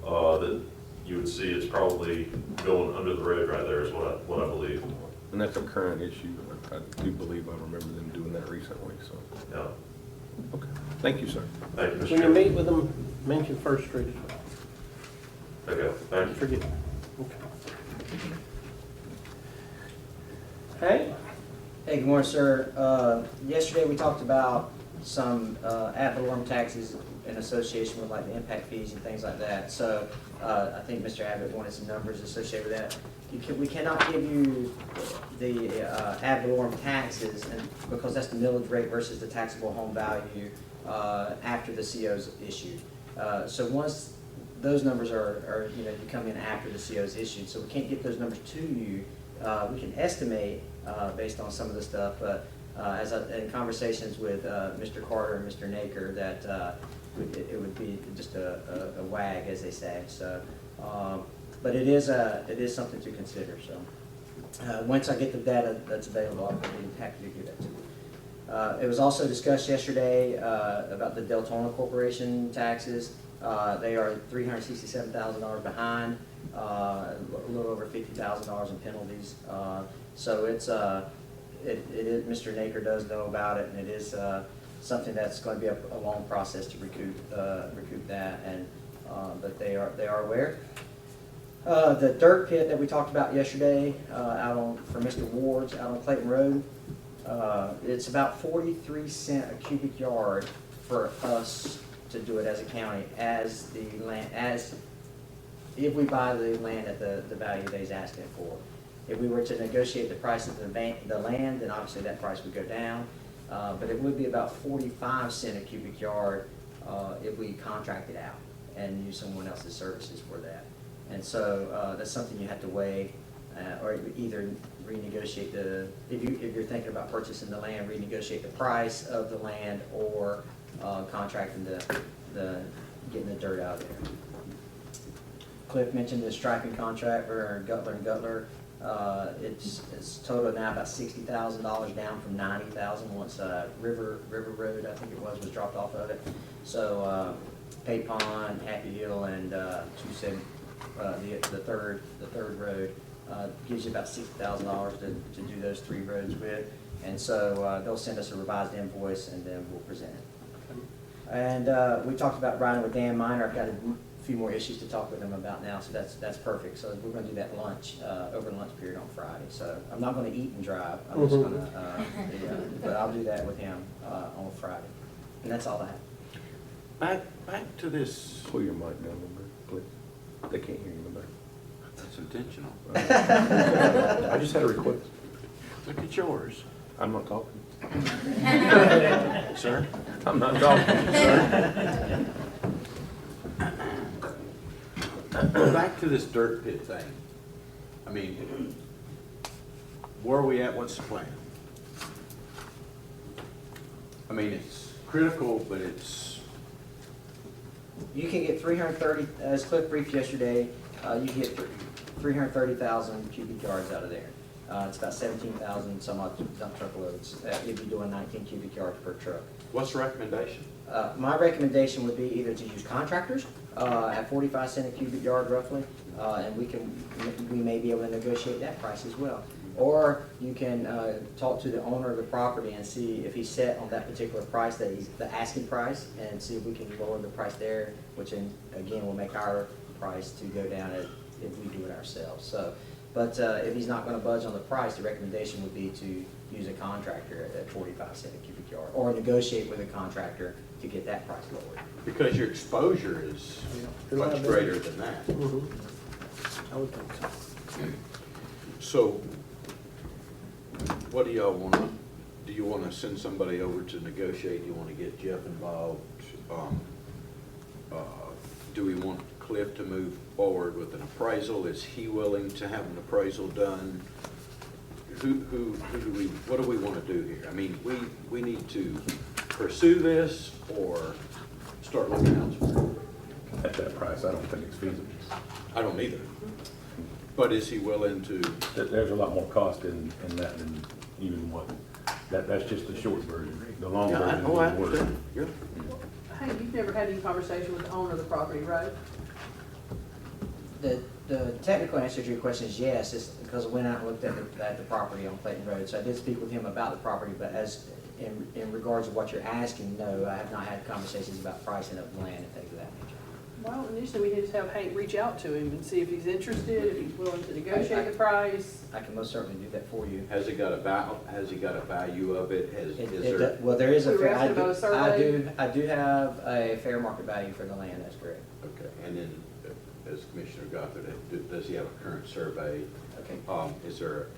that you would see it's probably going under the road right there is what I believe. And that's a current issue. I do believe I remember them doing that recently, so. Yeah. Okay, thank you, sir. Thank you, Mr. When you Chairman. meet with them, mention First Street as well. Okay, thank you. Forget. Okay. Hey? Hey, good morning, sir. Yesterday, we talked about some ad valorem taxes in association with like the impact fees and things like that. So I think Mr. Abbott wanted some numbers associated with that. We cannot give you the ad valorem taxes because that's the millage rate versus the taxable home value after the CO's issued. So once those numbers are you come in after the CO's issued, so we can't get those numbers to you. We can estimate based on some of the stuff, but in conversations with Mr. Carter and Mr. Naker, that it would be just a wag, as they say. So, but it is something to consider. So, once I get the data that's available, I'll be happy to give that to you. It was also discussed yesterday about the Deltona Corporation taxes. They are $367,000 behind, a little over $50,000 in penalties. So it is, Mr. Naker does know about it, and it is something that's going to be a long process to recoup that, and but they are aware. The dirt pit that we talked about yesterday for Mr. Ward's out on Clayton Road, it's about 43 cents a cubic yard for us to do it as a county, as if we buy the land at the value that he's asking for. If we were to negotiate the price of the land, then obviously that price would go down. But it would be about 45 cents a cubic yard if we contract it out and use someone else's services for that. And so that's something you have to weigh, or either renegotiate if you're thinking about purchasing the land, renegotiate the price of the land, or contracting getting the dirt out of there. Cliff mentioned the striping contract for Gutler and Gutler. It's total now about $60,000, down from $90,000 once River Road, I think it was dropped off of it. So Pay Pond, Happy Hill, and 270, the third road gives you about $60,000 to do those 3 roads with. And so they'll send us a revised invoice, and then we'll present it. And we talked about riding with Dan Miner. I've got a few more issues to talk with him about now, so that's perfect. So we're going to do that over lunch period on Friday. So I'm not going to eat and drive. I'm just going to, but I'll do that with him on Friday. And that's all I have. Back to this. Pull your mic down a little bit, please. They can't hear you in the back. That's intentional. I just had a request. Look at yours. I'm not talking. Sir? I'm not talking, sir. Back to this dirt pit thing. I mean, where are we at? What's the plan? I mean, it's critical, but it's... You can get 330, as Cliff briefed yesterday, you can get 330,000 cubic yards out of there. It's about 17,000 some odd dump truck loads if you're doing 19 cubic yards per truck. What's the recommendation? My recommendation would be either to use contractors at 45 cents a cubic yard roughly, and we may be able to negotiate that price as well. Or you can talk to the owner of the property and see if he's set on that particular price, that he's the asking price, and see if we can lower the price there, which again will make our price to go down if we do it ourselves. So, but if he's not going to budge on the price, the recommendation would be to use a contractor at 45 cents a cubic yard, or negotiate with a contractor to get that price lowered. Because your exposure is much greater than that. I would think so. So, what do y'all want to, do you want to send somebody over to negotiate? Do you want to get Jeff involved? Do we want Cliff to move forward with an appraisal? Is he willing to have an appraisal done? What do we want to do here? I mean, we need to pursue this or start looking elsewhere. At that price, I don't think it's feasible. I don't either. But is he willing to? There's a lot more cost in that than even what, that's just the short version. The long version is worse. Hey, you've never had any conversation with the owner of the property, right? The technical answer to your question is yes, it's because I went out and looked at the property on Clayton Road. So I did speak with him about the property, but as in regards to what you're asking, no, I have not had conversations about pricing of land and things of that nature. Well, initially, we just have Hank reach out to him and see if he's interested, if he's willing to negotiate the price. I can most certainly do that for you. Has he got a value of it? Well, there is a We were fair, asking about a survey. I do have a fair market value for the land, that's correct. Okay, and then, as Commissioner Gothard, does he have a current survey? Okay. Is there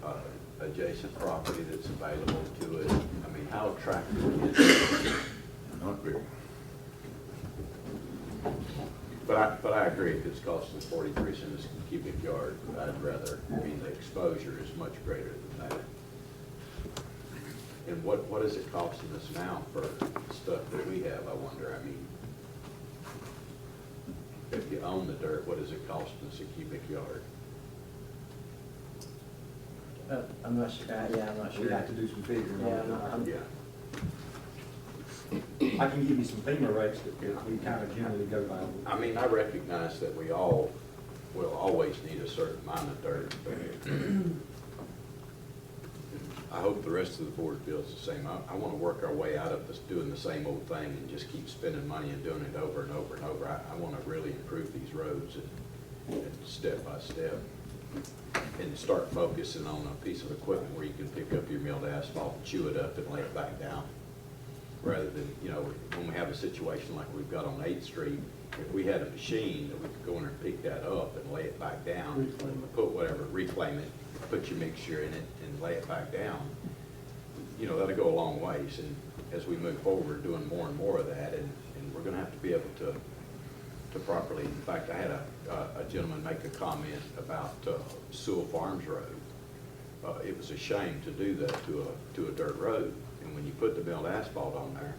adjacent property that's available to it? I mean, how attractive is it? Not very. But I agree, if it's costing 43 cents a cubic yard, I'd rather, I mean, the exposure is much greater than that. And what is it costing us now for stuff that we have, I wonder, I mean, if you own the dirt, what is it costing us a cubic yard? I'm not sure, yeah, I'm not sure. We'd have to do some figuring Yeah, on it. Yeah. I can give you some FEMA rates that we kind of generally go by. I mean, I recognize that we all will always need a certain amount of dirt, but I hope the rest of the board feels the same. I want to work our way out of this, doing the same old thing and just keep spending money and doing it over and over and over. I want to really improve these roads and step by step, and start focusing on a piece of equipment where you can pick up your milled asphalt, chew it up, and lay it back down. Rather than, you know, when we have a situation like we've got on 8th Street, if we had a machine that we could go in there and pick that up and lay it back down, put whatever, reclaim it, put your mixture in it and lay it back down, you know, that'll go a long ways. And as we move forward, we're doing more and more of that, and we're gonna have to be able to properly, in fact, I had a gentleman make a comment about Sewell Farms Road. It was a shame to do that to a dirt road. And when you put the milled asphalt on there,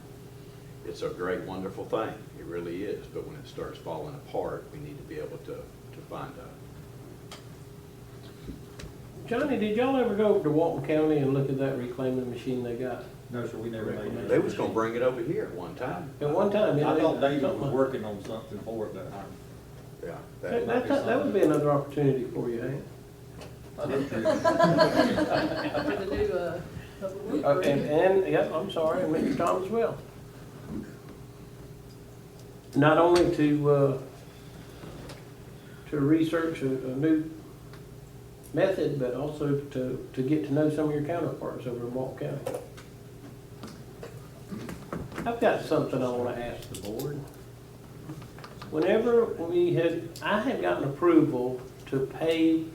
it's a great, wonderful thing. It really is. But when it starts falling apart, we need to be able to find out. Johnny, did y'all ever go over to Walton County and look at that reclaiming machine they got? No, sir, we never made that. They was gonna bring it over here at one time. At one time, yeah. I thought David was working on something for it, but Yeah. That would be another opportunity for you, Hank. For the new, public works. And, yeah, I'm sorry, and Mr. Tom as well. Not only to research a new method, but also to get to know some of your counterparts over in Walton County. I've got something I want to ask the board. Whenever I had gotten approval to pave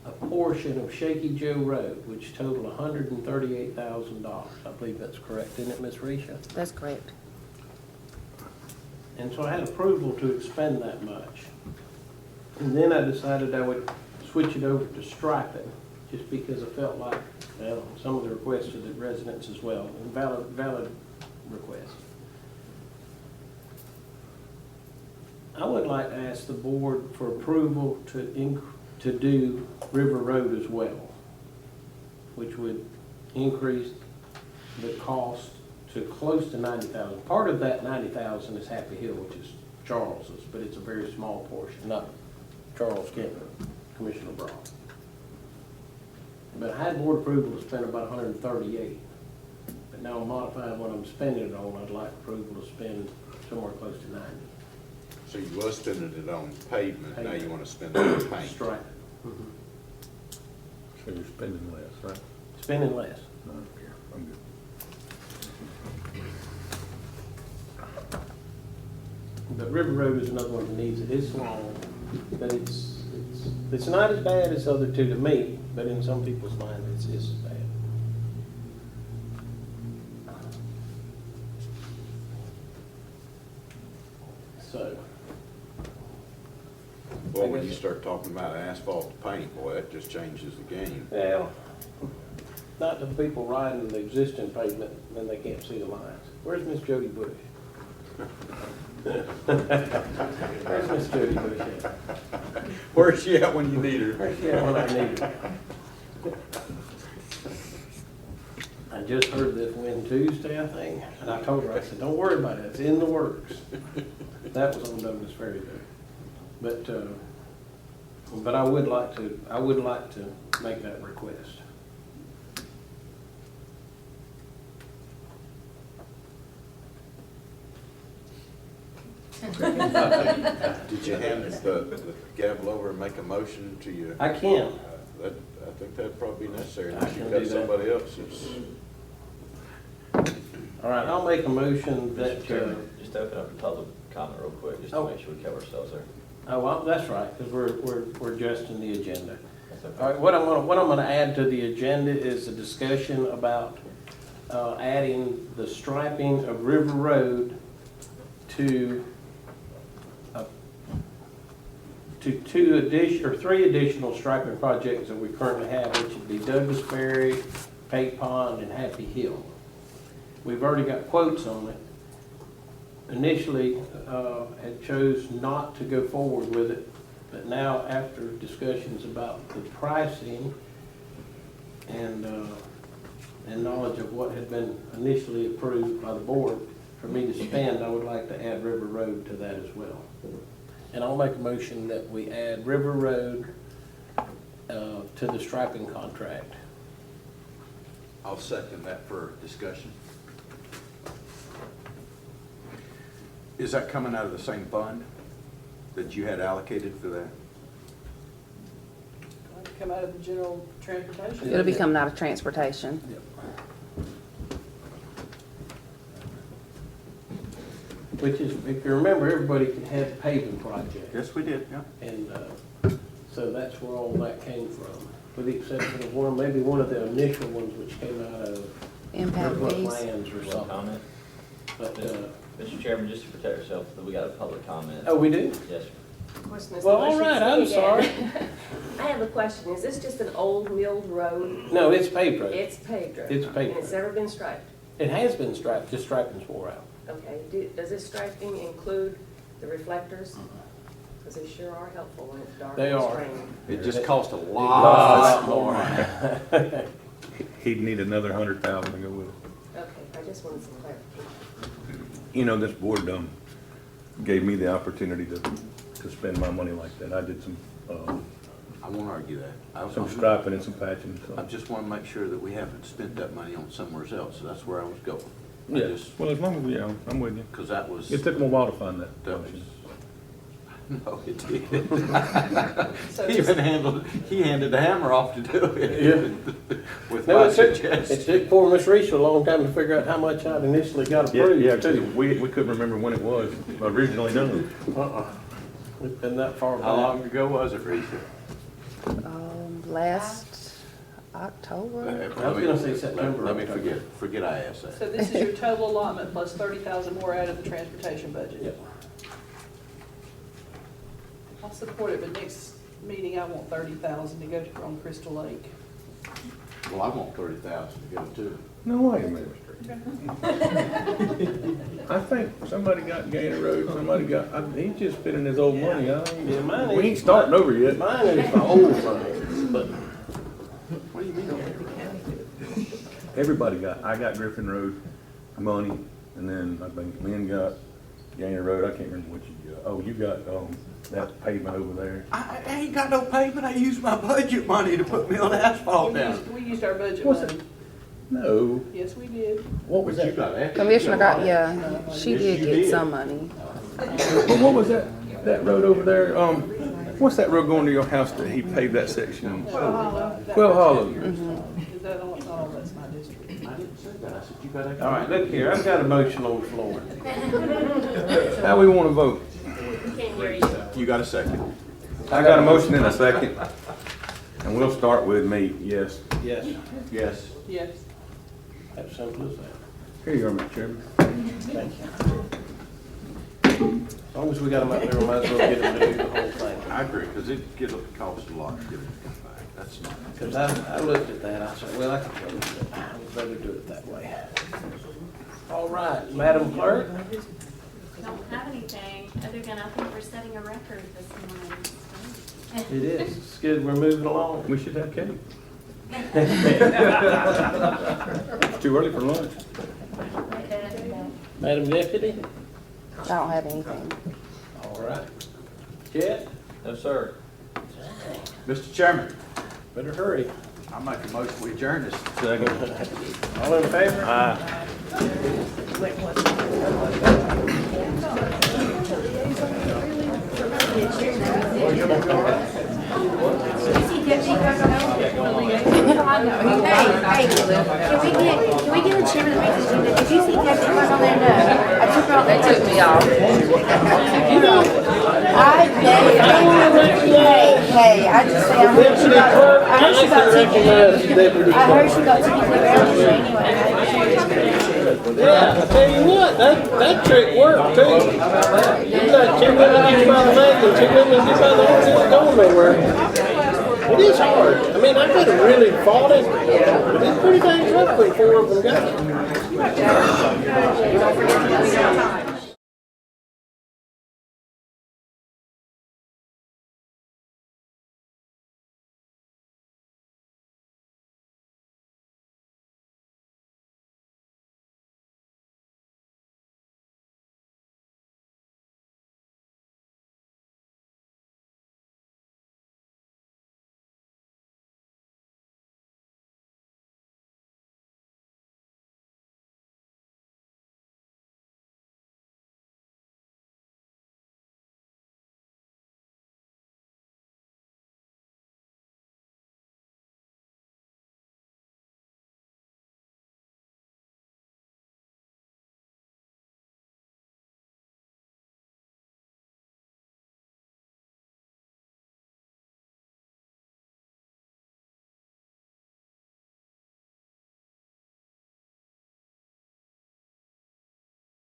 a portion of Shaky Joe Road, which totaled $138,000. I believe that's correct, isn't it, Ms. Risha? That's correct. And so I had approval to expend that much. And then I decided I would switch it over to striping, just because I felt like, well, some of the requests of the residents as well, and valid requests. I would like to ask the board for approval to do River Road as well, which would increase the cost to close to $90,000. Part of that $90,000 is Happy Hill, which is Charles's, but it's a very small portion, not Charles Kentner, Commissioner Brown. But I had board approval to spend about $138. But now I'm modifying what I'm spending it on. I'd like approval to spend somewhere close to $90. So you was spending it on pavement, now you want to spend it on paint. Strike. So you're spending less, right? Spending less. I don't care, I'm good. But River Road is another one that needs it. It's long, but it's not as bad as the other two to me, but in some people's mind, it's as bad. So. Well, when you start talking about asphalt to paint, boy, that just changes the game. Well, not to the people riding the existing pavement, then they can't see the lines. Where's Miss Jody Bush? Where's Miss Jody Bush at? Where's she at when you need her? Where's she at when I need her? I just heard this win Tuesday, I think, and I told her, I said, don't worry about it, it's in the works. That was on Douglas Ferry though. But I would like to make that request. Did you hand the gavel over and make a motion to you? I can. I think that'd probably be necessary, I unless can you've do got that. somebody else that's. All right, I'll make a motion that, Mr. Chairman, just open up the public comment real quick, just to Oh. make sure we cover ourselves there. oh, well, that's right, because we're adjusting the agenda. That's okay. All right, what I'm gonna add to the agenda is a discussion about adding the striping of River Road to three additional striping projects that we currently have, which would be Douglas Ferry, Pate Pond, and Happy Hill. We've already got quotes on it. Initially, had chose not to go forward with it, but now after discussions about the pricing and knowledge of what had been initially approved by the board for me to spend, I would like to add River Road to that as well. And I'll make a motion that we add River Road to the striping contract. I'll second that for discussion. Is that coming out of the same fund that you had allocated for that? Come out of the general transportation. It'll be coming out of transportation. Which is, if you remember, everybody had a paving project. Yes, we did, yeah. And so that's where all that came from, with the exception of one, maybe one of the initial ones which came out of Impact Northwest fees. Lands or One something. comment? But, Mr. Chairman, just to protect ourselves, we got a public comment. oh, we do? Yes, sir. Of course, Mr. Well, all Bush, right, it's I'm me sorry. again. I have a question. Is this just an old milled road? No, it's paved road. It's paved road? It's paved And it's road. never been striped? It has been striped, just striping's wore out. Okay. Does this striping include the reflectors? Because they sure are helpful when it's dark They and are. raining. It just cost a lot more. He'd need another 100,000 to go with it. Okay, I just wanted some clarification. You know, this board gave me the opportunity to spend my money like that. I did some I won't argue that. some striping and some patching. I So. just want to make sure that we haven't spent that money on somewhere else, so that's where I was going. Yeah. Well, as long as we, I'm with you. Because that was. It took them a while to find that. That was, no, it did. So He handed the hammer off to do it. Yeah. With No, my it took suggestion. poor Miss Reese a long time to figure out how much I'd initially got approved Yeah, too. we couldn't remember when it was originally done. It's been that far back. How long ago was it, Reese? Last October. I was gonna say September. Let me forget I asked that. So this is your total allotment plus 30,000 more out of the transportation budget? Yep. I'll support it, but next meeting I want 30,000 to go to on Crystal Lake. Well, I want 30,000 to go too. No, wait a minute. I think somebody got Gainer Road, somebody got, he's just spending his old money. Yeah, mine is. We ain't starting over yet. Mine is the old money, but What do you mean? Everybody I got Griffin Road money, and then I think Lynn got Gainer Road. I can't remember what you got. Oh, you got, that pavement over there. I ain't got no payment. I used my budget money to put me on asphalt down. We used our budget What's money. No. Yes, we did. What was that? Commissioner got, yeah, she did get some money. Well, what was that road over there? What's that road going to your house that he paved that section? Well Hollow. Well Hollow. Is that all? No, that's my district. I didn't say that. I said you got. all right, look here, I've got a motion on the floor. How we want to vote? You got a second. I got a motion in a second. And we'll start with me, yes. Yes, Yes. Yes. that's simple as that. Here you are, Mr. Chairman. Thank you. As long as we got them up there, we might as well get them to do the whole thing. I agree, because it costs a lot to get it to come back. That's not. Because I looked at that, I said, well, I could probably do it. I would better do it that way. All right, Madam Clerk? Don't have anything other than I think we're setting a record this morning. It is, it's good, we're moving along. We should have cake. It's too early for lunch. Madam Deputy? I don't have anything. All right. Chet? No, sir. Mr. Chairman, Better hurry. I make a motion we adjourn this. Second. All in favor? Aye. Hey, can we get a chairman that makes agenda? Did you see Captain was on there? No. I took her off. They took me off. Hey, I just say I heard she got tickets anyway. Yeah, I tell you what, that trick worked too. You got two women each by the leg and two women each by the horse, it's going nowhere. It is hard. I mean, I could have really fought it, but it's pretty dang tough when four of them got it.